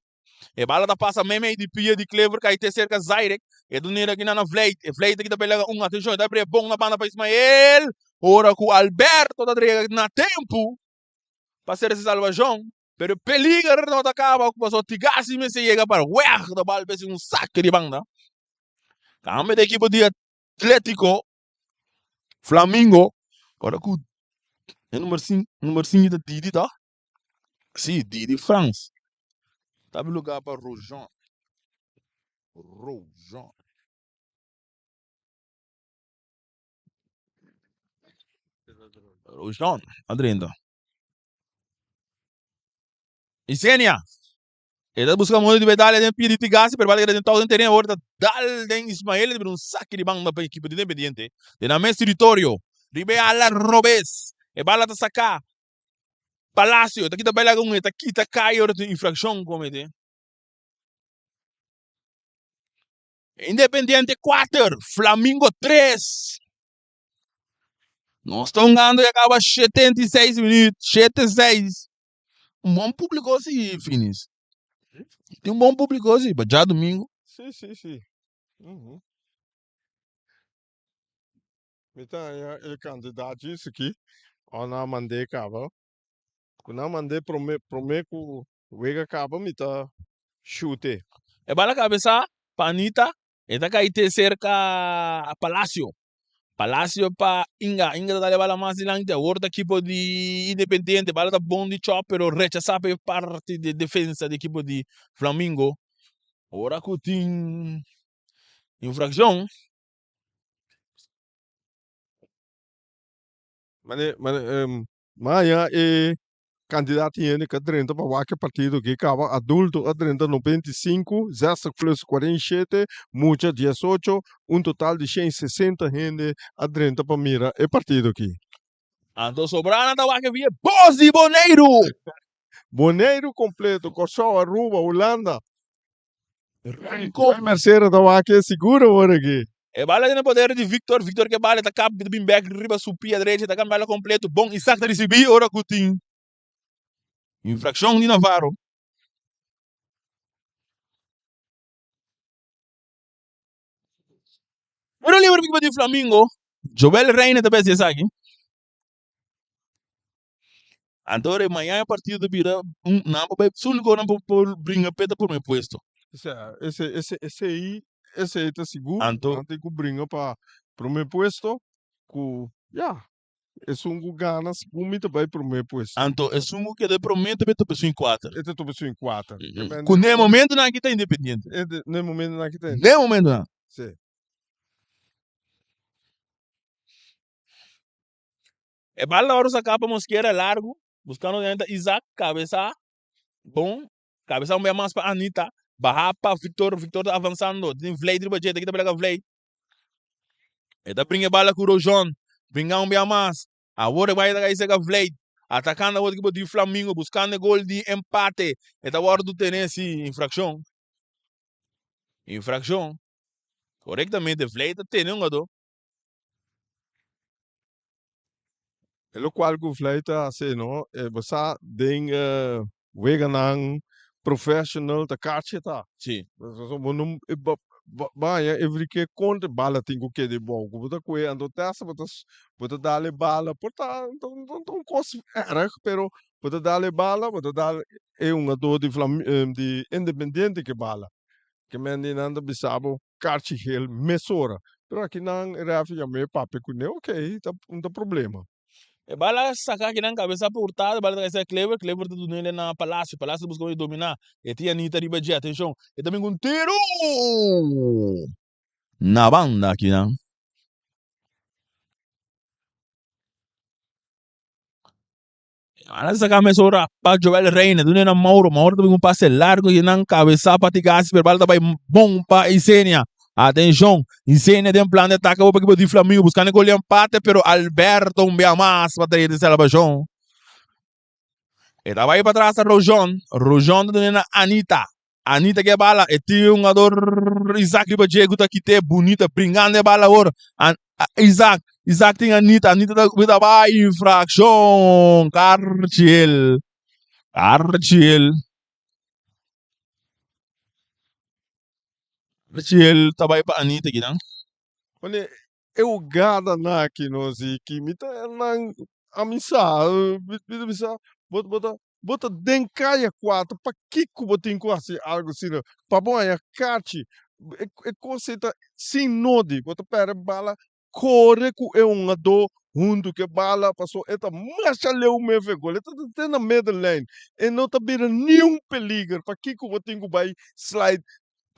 E bala da passa meme de pia de Clever que aí te cerca Zairek. E do nera aqui na Vleit. E Vleit aqui da pega atenção, da bre bom na banda para Ismael. Ora com Alberto da drega na tempo. Para ser esse salvação. Pero peliga não acaba com o Tigasi me se chega para uer da bala para saque de banda. Cambio de equipe de Atlético Flamengo. Ora com número 5 da Didi, tá? Sim, Didi France. Tá no lugar para Rojan. Rojan, Adriano. Isenia. Ele busca muito de medalha de pia de Tigasi, pero vale que ele todo terreno agora dal den Ismael de saque de banda para a equipe de Independiente. De na mesmo território. Ribe ala Robes. E bala tá sacar. Palacio, daqui tá bela com ele, aqui tá cai hora de infração comete. Independiente 4, Flamengo 3. Nós estamos ganhando e acaba 76 minutos, 76. Bom público assim, Finis. Tem bom público assim, já domingo. Sim. Então, é candidato isso aqui. Ona mandei cava. Quando mandei prometo que o Vega cava me tá chute. É bala cabeça, panita, e tá cair te cerca a Palacio. Palacio pa Inga da bala mais dilante, agora equipe de Independiente, bala tá bom de chop, pero rechazar parte de defesa da equipe de Flamengo. Agora que tem infração. Mas é candidato em que 30 para qualquer partido que acaba adulto a 30 95, 10 plus 47, mucha 18, total de 160 gente a 30 para mira é partido aqui. Então sobrando da vaca via Bozi Boneiro. Boneiro completo, Corsol, Aruba, Holanda. Mercedes da vaca é seguro agora aqui. E bala no poder de Victor que bala tá cap de Bimbeck riba supia direita, tá bala completo, bom Isaac tá receber ora cutim. Infração de Navarro. Pero livre equipe de Flamengo, Joel Reina também se sabe. Então amanhã é partido de Bira, não vai sul go não por brinca peta por meu posto. Esse aí tá seguro. Então tem que brincar para o meu posto. É um ganas, muito bem para o meu posto. Então é um que de promete para pessoa em 4. Esse é pessoa em 4. Com nem momento não aqui tá independente. Nem momento não aqui tá. Nem momento não. Sim. É bala hora sacar para Mosqueira largo, buscando ainda Isaac cabeça bom, cabeça um bem mais para Anita, barra para Victor avançando, tem Vlad de budget aqui tá pela Vlad. E da brinca bala com o Rojan, brincar um bem mais. Agora vai dar esse Vlad, atacando o equipe de Flamengo, buscando gol de empate. E da hora do Tennessee infração. Corretamente Vlad tem um gado. Lo qual que fleita assim, não? Você tem veganang professional da caixa tá. Sim. Não vai every que conta bala tem que de bom. Você que ando testa, você dá-lhe bala, portanto, não costa erg, pero você dá-lhe bala, você dá ador de independente que bala. Que mendi nanda bisabo caixa hel mesora. Pero aqui não era já me papo com ele, ok, tá não tem problema. E bala sacar que não cabeça por Hurtado, bala que Clever tá do nele na Palácio buscou dominar. E tinha Anitta riba de atenção. E também com tiro na banda aqui, não? Ahora sacar mais ora para Joel Reina, do nele Mauro também um passe largo e não cabeça para Tigasi, pero bala também bom para Isenia. Atenção, Isenia tem um plano de ataque para o equipe de Flamengo, buscando gol de empate, pero Alberto um bem mais para ter de salvação. E vai para trás a Rojan do nele Anita. Anita que bala, e tinha um ador Isaac riba Diego tá aqui te bonita, brincando bala agora. Isaac tem Anita da vai infração, Cartiel. Cartiel tabay pa Anita ginang. Olha, eu gada na aqui nós e que me tá nang amisa, misa, bota dencaia quatro, para que botin quase algo assim, para bom é carte, é conceita sem node, bota pera bala, corre com é um ado, junto que bala passou, eta marcha leu me vegol, eta tem na middle lane, e não tá bira nenhum peligro, para que botin com vai slide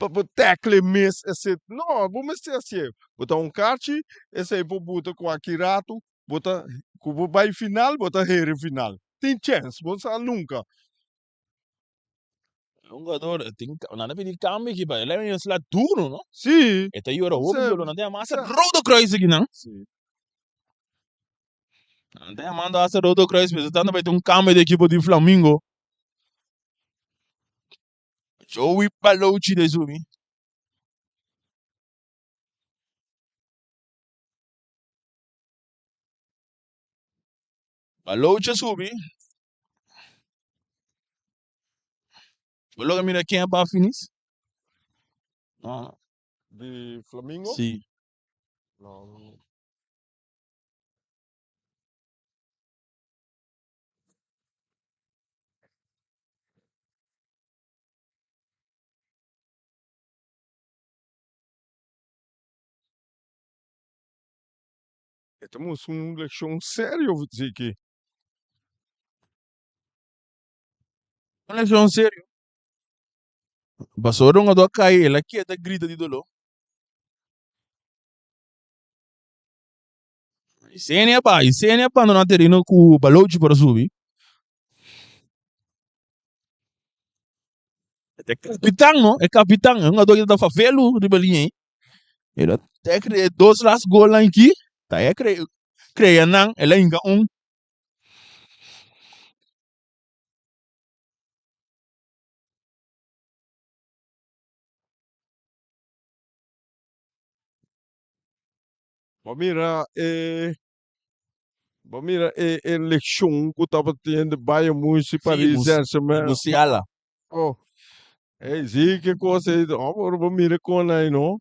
para tackle miss esse não vamos ser assim botar kart esse aí botar com akirato botar com vai final botar here final tem chance botar nunca Um jogador, tem, nada de cambio aqui, ele é um duro, não? sim Esta aí era o sim não tem a massa rodo cross aqui, não? sim Não tem a manda essa rodo cross, mas tanto vai ter cambio de equipe de Flamengo. Joey Palouci de Zumi. Palouci subi. Logo mira quem é para finis. Ah, de Flamengo sim. não temos leção sério vou dizer que Olha só, sério. Passou um jogador cair, ele aqui até grita de dolor. Isenia pa não terino com o Palouci para subir. É capitão, não? É capitão, é um jogador que está favelo de Belinha. Ele até criou dois las gols lá aqui. Tá aí creia não, ele ainda mira eleição que estava tendo Bayern Munich Paris sim, Saint-Germain Musiala. oh é que coisa aí vamos mira com aí não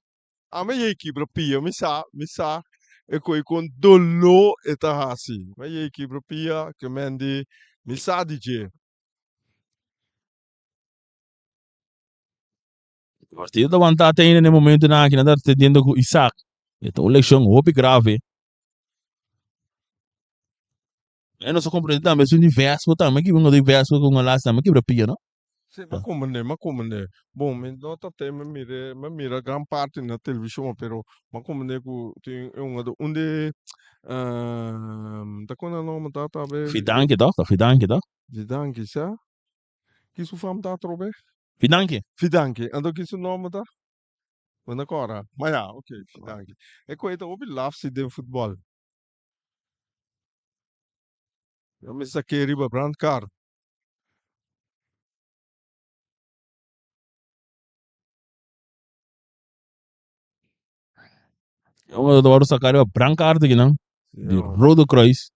a minha equipe pia me sa e com dolor eta assim minha equipe pia que mende me sa DJ Partido da vantagem ainda no momento na que nada tendo com Isaac. Então, eleição, roupa grave. Eu não sou compreendendo, mas o universo, tá, mas que um universo com uma laça, mas que brapia, não? sim mas como né bom me nota tem me mira gran parte na televisão pero mas como né que tem onde tá quando o nome tá bem Fidanke toch? Fidanke toch? Fidanke sa que isso fam tá trobe Fidanke. Fidanke ando que isso nome tá quando agora mas ja ok Fidanke é coisa o lafse de futebol eu me saquei riba brand car Eu adoro sacar a branca arte aqui, não? De yeah. Rodo Croix.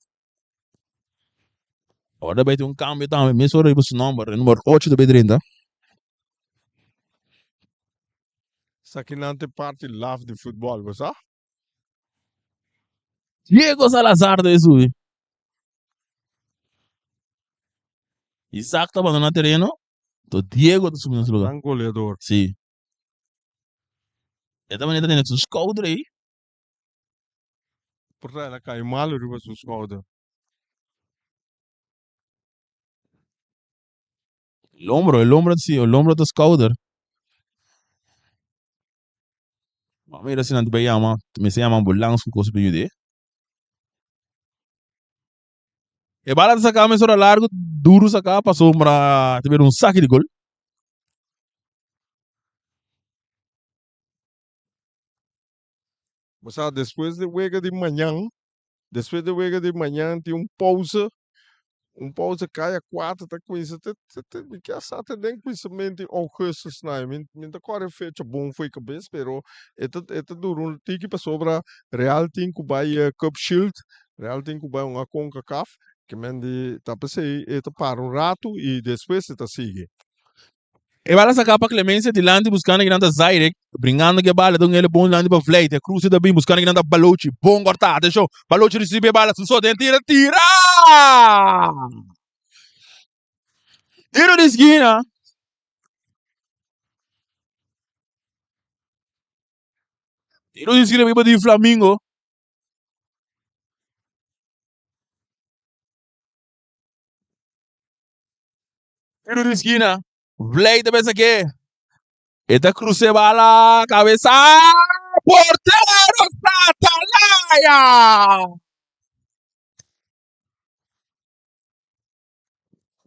Agora vai ter cambio também, mesmo hora o número 8 da Bedrinda. Saquinante parte laf de futebol você Diego Salazar de Jesus. Isaac tá abandonando o terreno. Então, Diego tá subindo nesse lugar. gran goleador Sim. Ele também tá tendo seus coldres aí. por ela cai mal riba sus cauda El hombro dos coldres. Mira assim, não te vai chamar. Me se chama ambulância com coisa para ajudar. E bala de sacar, mas hora largo, duro sacar, passou para ter saque de gol. você depois de wega de manhã tem pausa pausa cai a 4, tá com isso. Que essa tem conhecimento em Augustus, né? Minta corre fecha bom foi cabeça, pero durou um tique para sobra Real tem que vai Cup Shield, Real tem que vai uma CONCACAF, que mende tá pensei, para um rato e depois tá sigue. E bala sacar para Clemência de Landi buscando que nanda Zaire, brincando que bala, então ele bom Landi para Fleite, Cruz também buscando que nanda Balochi, bom cortar, deixou, Balochi recebe a bala, só dentro, tira! Tiro de esquina. Tiro de esquina para o Flamengo. Tiro de esquina. Fleite pensa que esta cruce bala, cabeza, portero Satalaya!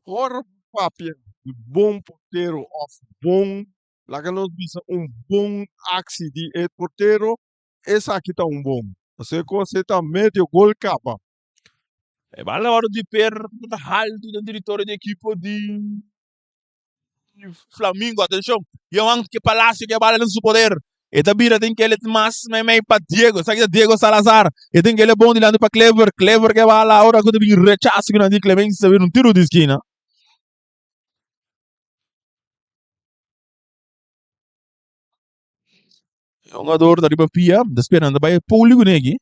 Ora, papia, bom porteiro, bom, lá que nós vimos bom axi de porteiro, esse aqui tá bom. Você tá médio gol capa. E bala hora de per alto do diretor de equipe de Flamengo, atenção. E eu que Palácio que bala no seu poder. E também tem que ele mais meio para Diego, sabe que Diego Salazar. E tem que ele bom de lá para Clever, Clever que bala agora que tem rechaço que não tem Clemens, se vir um tiro de esquina. É um jogador da Riba Pia, esperando para público nele.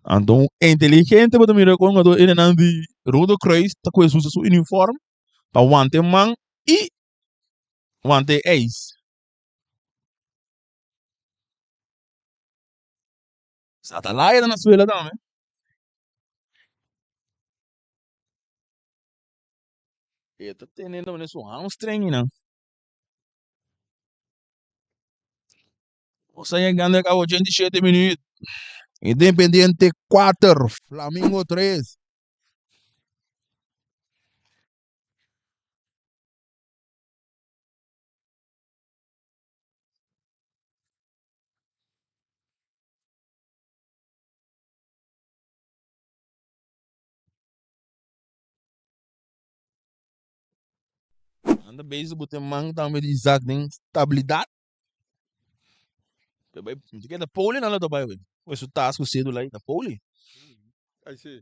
Então, é inteligente para mirar com um jogador ele não de Rodo Kreis, tá com seu uniforme, para o ante man e o ante ace. Satalaya na suela também. E tá tendo isso hamstring, não. Você chegando a 87 minutos. Independiente 4, Flamengo 3. Anda bem, botar mão também de Isaac, tem estabilidade. Porque da pole não é do bairro. Isso tá cedo lá, da pole. Aí sim.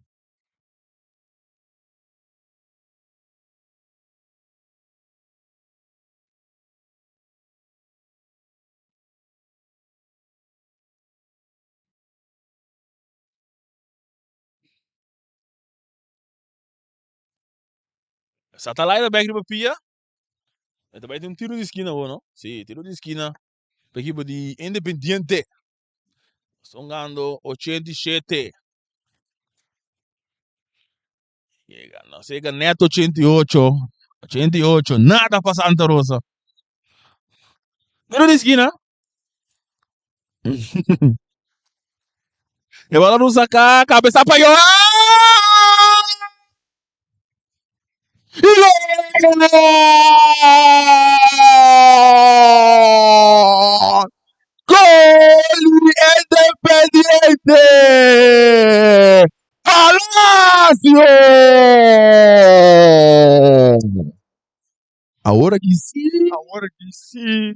Satalaya back de Pia. Também tem um tiro de esquina, não? Sim, tiro de esquina. Para a equipe de Independiente. Estão ganhando 87. Chega neto 88. 88. Nada para Santa Rosa. Tiro de esquina. E bola no sacar, cabeça apanhou. Gol Independiente! Palacio! Agora que sim. Agora que sim,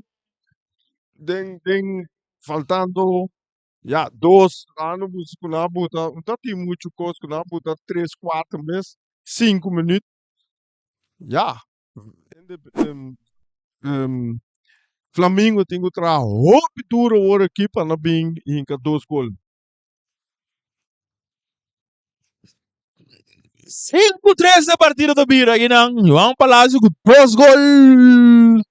faltando já 2 anos, na buta, não tem muito coisa, na buta 3, 4 meses, 5 minutos, já. Flamengo tem que trabalhar duro agora aqui para não vir em 2 gols. 5-3 na partida do Bira aqui não. João Palácio com 2 gols.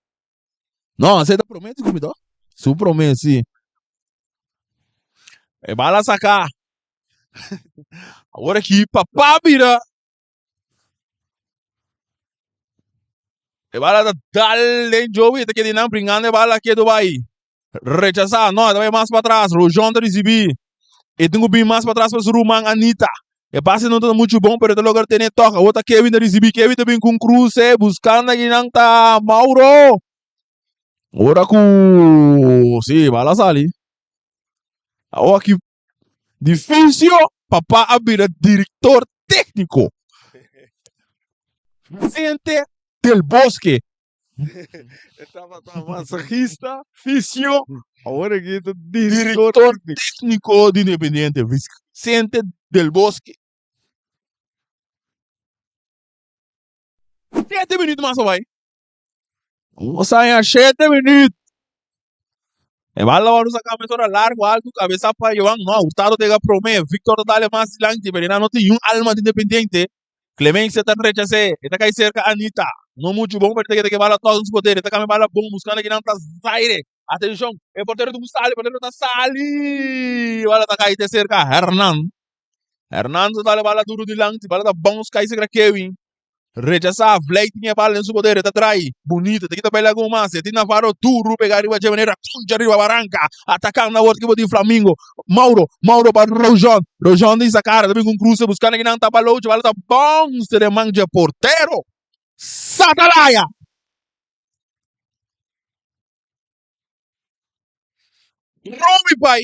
Não, você tá promete que me dá? Su promete. É bala sacar. Agora aqui, papá Bira. É bala da Dalen Joey, tá que não brincando, é bala aqui do Bahia. Rechazar, não, também mais para trás. Rojon tá receber. E tenho bem mais para trás para o Rumang Anita. E passe não tá muito bom, pero logo tem toca. Outra Kevin da receber, Kevin também com Cruz, buscando aqui não tá Mauro. Ora com... Sim, bala sali. Agora aqui, difícil, papá abrir diretor técnico. Vicente del Bosque. Estava massagista, fisio, agora aqui está diretor Director técnico. técnico de Independiente. Vicente del Bosque. 7 minutos mais, vai. Vamos sair a 7 minutos. E vai lá, vamos sacar a metora largo, alto, cabeça para João. Não, Hurtado tem que prometer. Victor dá mais lante, mas não tem alma de Independiente. Clemente está rechazando. Está cai cerca Anitta. Não muito bom, porque tem que bala todos os poderes. Está com bala bom, buscando que não está zaire. Atenção, é porteiro do Sali, porteiro da Sali. Bala está cai cerca Hernan. Hernan está bala duro de lante, bala da bons cai cerca Kevin. Rechaçar, Vlay tinha bala em seu poder, está atrás, bonita, tem que estar bela com massa, tem Navarro, Turro, pegar de maneira, concha arriba, barranca, atacando na outra equipe de Flamengo, Mauro para Rojão diz a cara, também com cruze, buscando que não está balão, o bala está bom, se demanja porteiro, Satalaia! Rome, pai!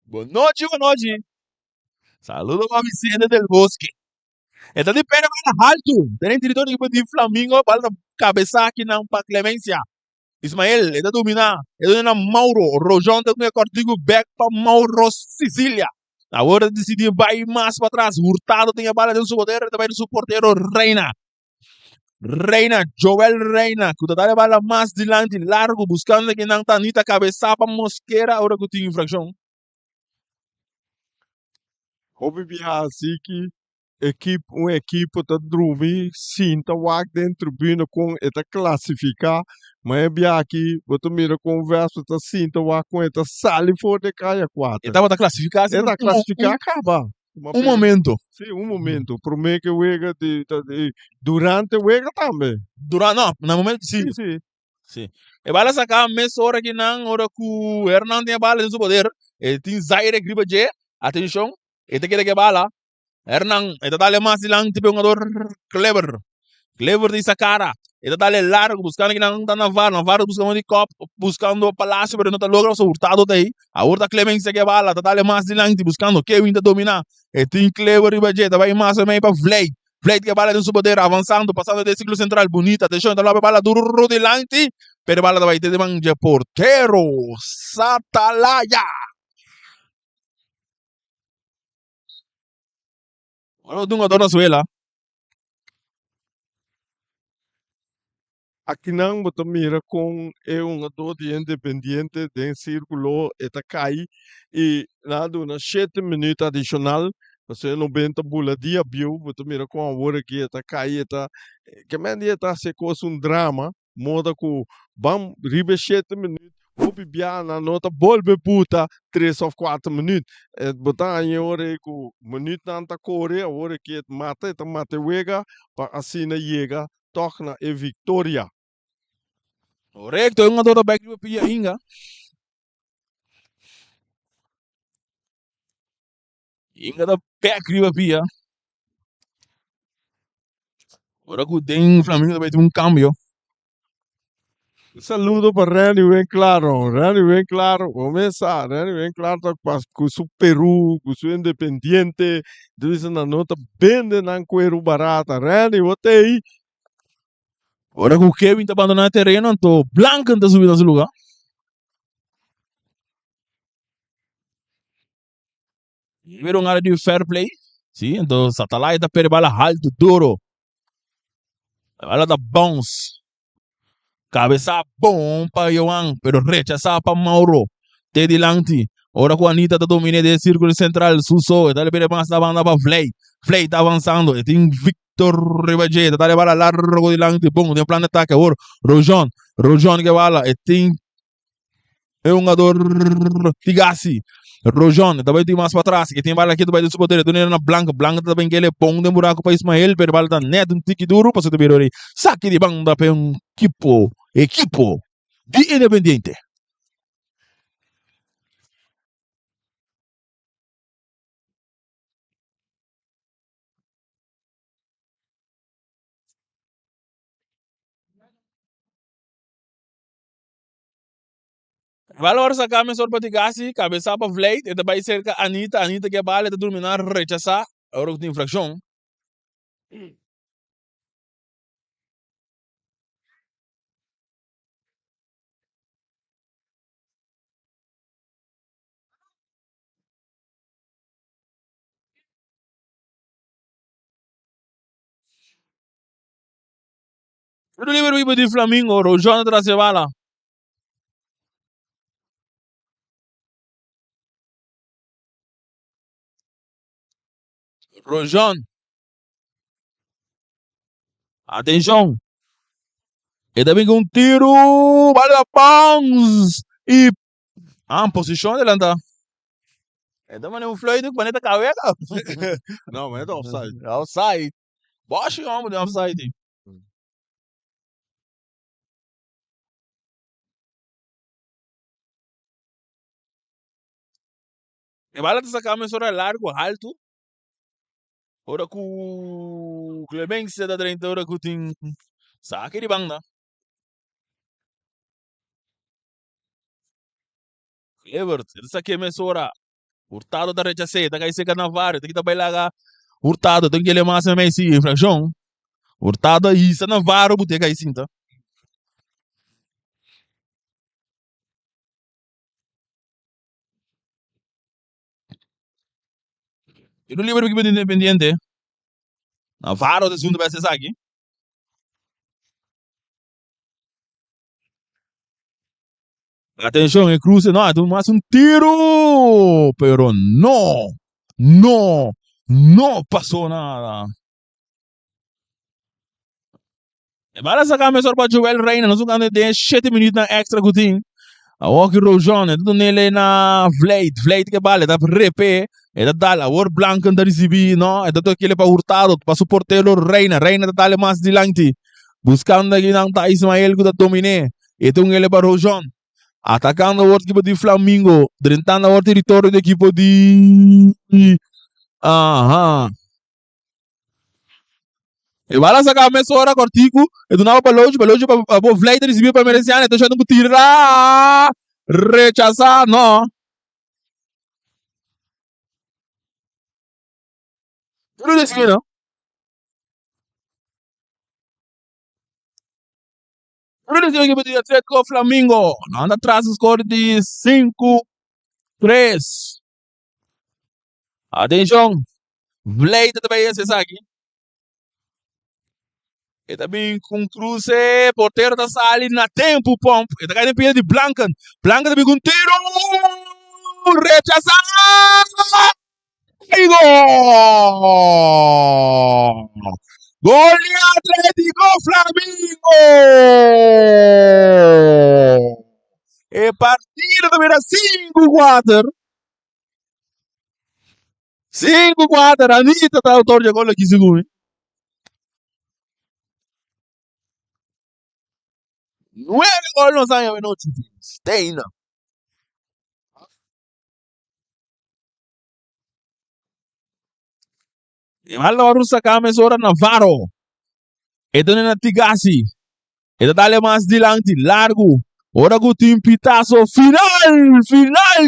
Boa noite, boa noite. Saludo para Vicente del Bosque. Então depende do alto. Tem diretor de equipe de Flamengo, para cabeça aqui não para Clemência. Ismael, ele domina. Ele domina Mauro. Rojão tem que cortigo back para Mauro Sicília. Agora decidiu vai mais para trás. Hurtado tem a bala dentro do seu poder. Também do seu porteiro Reina. Joel Reina. Que está a bala mais dilante, largo, buscando que não está Anitta cabeça para Mosquera. Agora que tem infração. Hobby assim que uma equipe está dormir, sim, está lá dentro da tribuna com esta classificar, mas é bem aqui, você mira conversa, está sim, está lá com esta sala e for de caia quatro. Ele estava a classificar assim, Esta classificar acaba. momento. Sim, momento. Por mim que o Ega durante o Ega também. Durante, não, no momento sim. Sim. Sim. E bala sacar mesa hora que não, hora que o Hernan tem a bala em seu poder. Ele tem Zaire griba je, atenção, ele tem que bala. Hernan, ele dá mais lang tipo um jogador clever. Clever de cara. Ele dá largo, buscando que não está Navarro buscando de copo, buscando o palácio, mas não está logrando o hurtado daí. A outra Clemência que bala, dá mais de lang, buscando Kevin de dominar. Ele tem clever e budget, vai mais também para Vlay. Vlay que bala em seu poder, avançando, passando de ciclo central, bonita, atenção, então lá bala duro de lante, pero bala vai ter de manja portero, Satalaia. Olha o jogador na suela. Aqui não, você mira com um ator de independente de círculo, está cai e nada, na 7 minutos adicional, você 90 bula dia viu, você mira com a hora que está cai, está, que men dia está se coisa drama, moda com, vamos, ribe 7 minutos, vou bibia na nota, volve puta, 3 ou 4 minutos, botar aí hora com, minuto não está corre, a hora que mata, wega, para assim na chega, torna e vitória. Correcto, es un adoro back de pilla inga. Inga da back de pilla. Ahora que tem Flamengo vai ter um cambio. Saludo para Rani bem claro. Rani bem claro. Começa, Rani bem claro com o Peru, com o Independiente. Dizem na nota, vende na coelho barata. Rani, botei. Ahora que o Kevin tá abandonando o terreno, então Blanca tá subindo nesse lugar. Viram área de fair play. Sim, então Satellite tá perde bala alto, duro. A bala da bounce. Cabeça bom para Johan, pero rechazar para Mauro. Teddy Lanti. Ora que a Anitta tá dominando o círculo central, Suso, tá liberando mais da banda para Flay. Flay tá avançando, e tem Victor Ribagé, tá levando largo de Lanti, bom, tem um plano de ataque, agora, Rojon que bala, e tem um jogador Tigassi. Rojon, também tem mais para trás, que tem bala aqui do Bairro do Suboteiro, do na Blanca também que ele é bom de buraco para Ismael, pero bala tá neto, um tique duro, para subir ali. Saque de banda para um equipo de Independiente. Valor sacar me sorpa tigasi, cabeça para Vleid, e também cerca Anita que vale de dominar, rechazar, agora que tem infração. Tudo livre de Flamengo, Rojão atrás de bala. Rojão. Atenção. E também com tiro, vale a pães. E, posição adelanta. E também um Floyd que planeta caveira. Não, mas é offside. Offside. Bosch, homem, de offside. E vale de sacar me sorra largo, alto. Ora com Clemência da 30, ora com tem saque de banda. Evert, essa aqui é me sorra. Hurtado da rechaceta, que aí seca Navarro, tem que trabalhar lá. Hurtado, tem que ele mais também se infração. Hurtado isso Navarro, botei aí cinta. E no livro que Independiente, Navarro de segundo vai ser aqui. Atenção, e cruce, não, tu mais um tiro, pero não passou nada. E para sacar me sorpa Joel Reina, nós vamos ter 7 minutos na extra cutin. A Walker Rojon, tudo nele na Vleid que vale, dá para repe, e dá dala, a War Blanca da recebi, não, e dá aquele para Hurtado, para suportelo Reina dá dale mais dilante, buscando aqui não tá Ismael que dá domine, e tem ele para Rojon. Atacando o equipo de Flamengo, drentando o território do equipo de... Aham. E vai sacar a mesa hora cortico, e do nada para longe para o Vleid recebeu para Mereciano, então já não tirar, rechazar, não. Tudo desse, não? Tudo desse equipo de Atlético Flamengo, anda atrás do score de 5-3. Atenção, Vleid também é esse aqui. E também com cruze, porteiro da sala na tempo, pomp. E tá caindo em de Blanca. Blanca também com tiro. Rechazado. E gol! Gol de Atlético Flamengo! E partida também era 5-4. 5-4. Anita tá autor de gol aqui, segundo. 9 gols nos años de noche. Steina. E malda waru sakame sora Navarro. E dona na Tigasi. E da dale mais dilante, largo. Ora com o pitazo final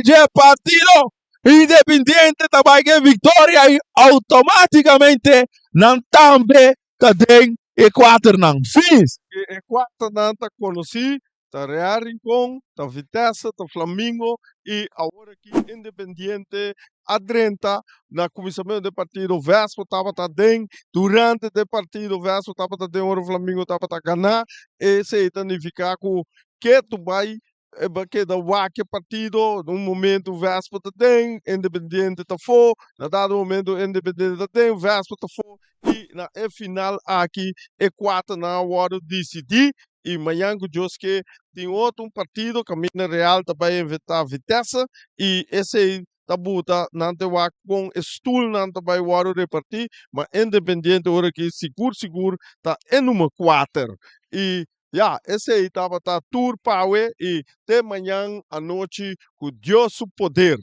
de partido. Independiente também que vitória e automaticamente não tambe cadem E4 não fiz. E4 não tá conheci, tá Real Rincón, tá Vitesse, tá Flamengo e agora aqui Independiente adrenta na começamento do partido Vespo tava tá dentro, durante o partido Vespo tava tá dentro, o Flamengo tava tá ganhar, e se significa que tu vai que da que partido, num momento o Vespo tá dentro, Independiente tá fora, na dado momento Independiente tá dentro, Vespo tá fora, e na final aqui E4 na hora de decidir, e amanhã que tem outro partido, Caminho Real também inventar Vitesse, e esse tabuta não te vai com estudo não te vai repartir, mas Independiente agora aqui seguro tá em número 4, e esse aí estava tá tour power e até amanhã à noite com Deus o poder.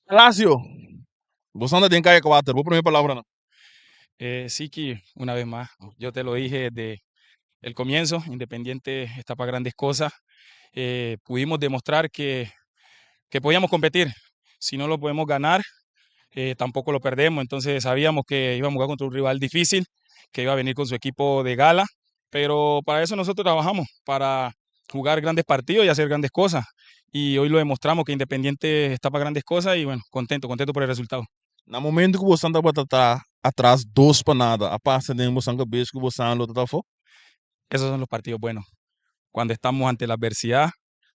Lazio, vos andas en calle 4, vos primera palabra, ¿no? Siki, una vez más, yo te lo dije desde el comienzo, Independiente está para grandes cosas. Pudimos demostrar que podíamos competir. Si no lo podemos ganar, tampoco lo perdemos. Entonces sabíamos que íbamos a jugar contra un rival difícil, que iba a venir con su equipo de gala, pero para eso nosotros trabajamos, para jugar grandes partidos y hacer grandes cosas. Y hoy lo demostramos que Independiente está para grandes cosas y bueno, contento por el resultado. No momento que você anda atrás, dos para nada, a passa de você anda beijo que você anda outra fo. Esos son los partidos buenos. Cuando estamos ante la adversidad,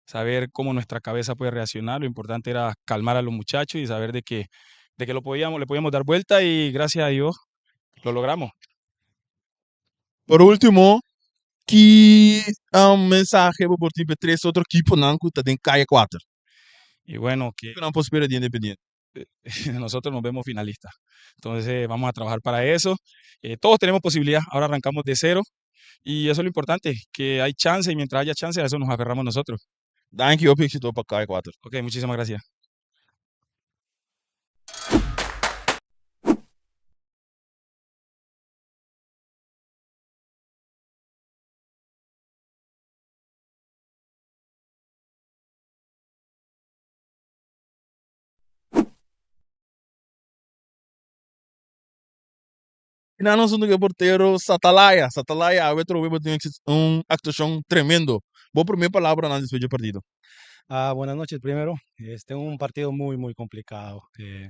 saber cómo nuestra cabeza puede reaccionar. Lo importante era calmar a los muchachos y saber de que le podíamos dar vuelta y gracias a Dios lo logramos. Por último, que mensaje por ti para três outro equipo não que está em calle 4. Y bueno, que Que não posso esperar de Independiente. nosotros nos vemos finalistas. Entonces vamos a trabajar para eso. Todos tenemos posibilidad. Ahora arrancamos de cero y eso es lo importante, que hay chance y mientras haya chance a eso nos aferramos nosotros. Dank je op, ik zit op calle 4. Ok, muchísimas gracias. E na nossa do porteiro, Satalaya. Satalaya, o outro tem actuação tremendo. Boa primeira palavra antes do partido. Buenas noches primero. Un partido muy complicado.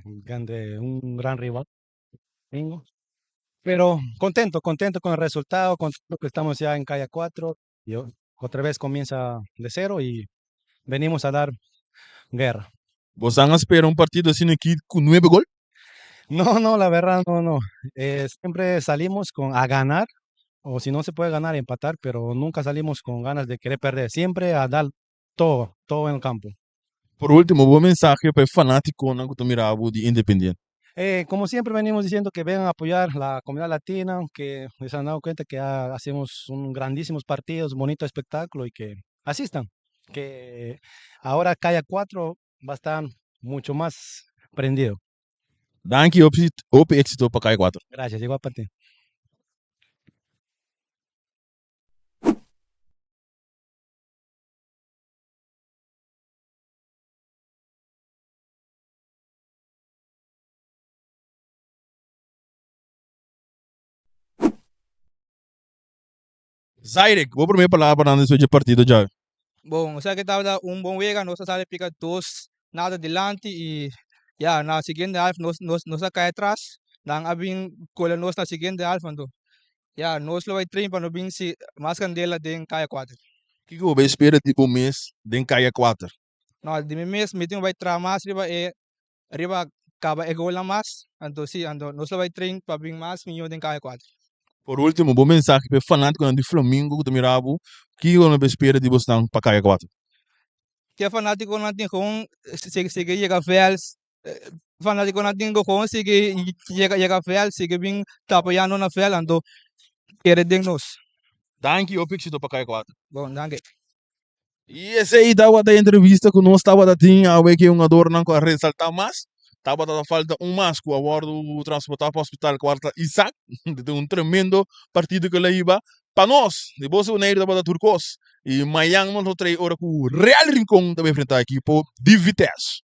Un gran rival. Domingo. Pero contento con el resultado, contento que estamos ya en calle 4. Otra vez comienza de cero y venimos a dar guerra. Você espera partido assim aqui com 9 gols? No, la verdad no. Siempre salimos a ganar, o si no se puede ganar, empatar, pero nunca salimos con ganas de querer perder. Siempre a dar todo en el campo. Por último, bom mensaje para o fanático não que mirava de Independiente. Como siempre venimos diciendo que vengan a apoyar la comunidad latina, que se han dado cuenta que hacemos grandísimos partidos, bonito espectáculo y que asistan. Que ahora Calle 4 va a estar mucho más prendido. Dank je op éxito para calle 4. Gracias, llegó a partir. Zairek, boa primeira palavra antes do partido já. Bom, o sea que estaba un buen juego, nos sale pica dos nada adelante y ya, na siguiente half nos cae atrás, dan abin cola nos na siguiente half ando. Ya, nos lo vai trim para no bin si mais candela den caia 4. O que você espera de mês de calle 4? No, de mes meeting vai tra mais riba acaba e gola mais, ando si ando nos lo vai trim para bin mais minho den caia 4. Por último, bom mensaje para o fanático de Flamengo que mirava, o que você espera de você para calle 4? Que fanático não tem com sigue chega vels fanático não tem com sigue chega vels sigue bin tapayano na vel ando querer den nos. Dank je op éxito para calle 4. Bom, danke. E esse aí dava da entrevista que nós estava tinha a ver que um adorno não ressaltar mais. Estava da falta mais que o abordo transportar para o hospital quarta Isaac, de tremendo partido que ele ia para nós. Depois o Neiro da Turcos e amanhã nós 3 horas com o Real Rincón também enfrentar a equipe de Vitesse.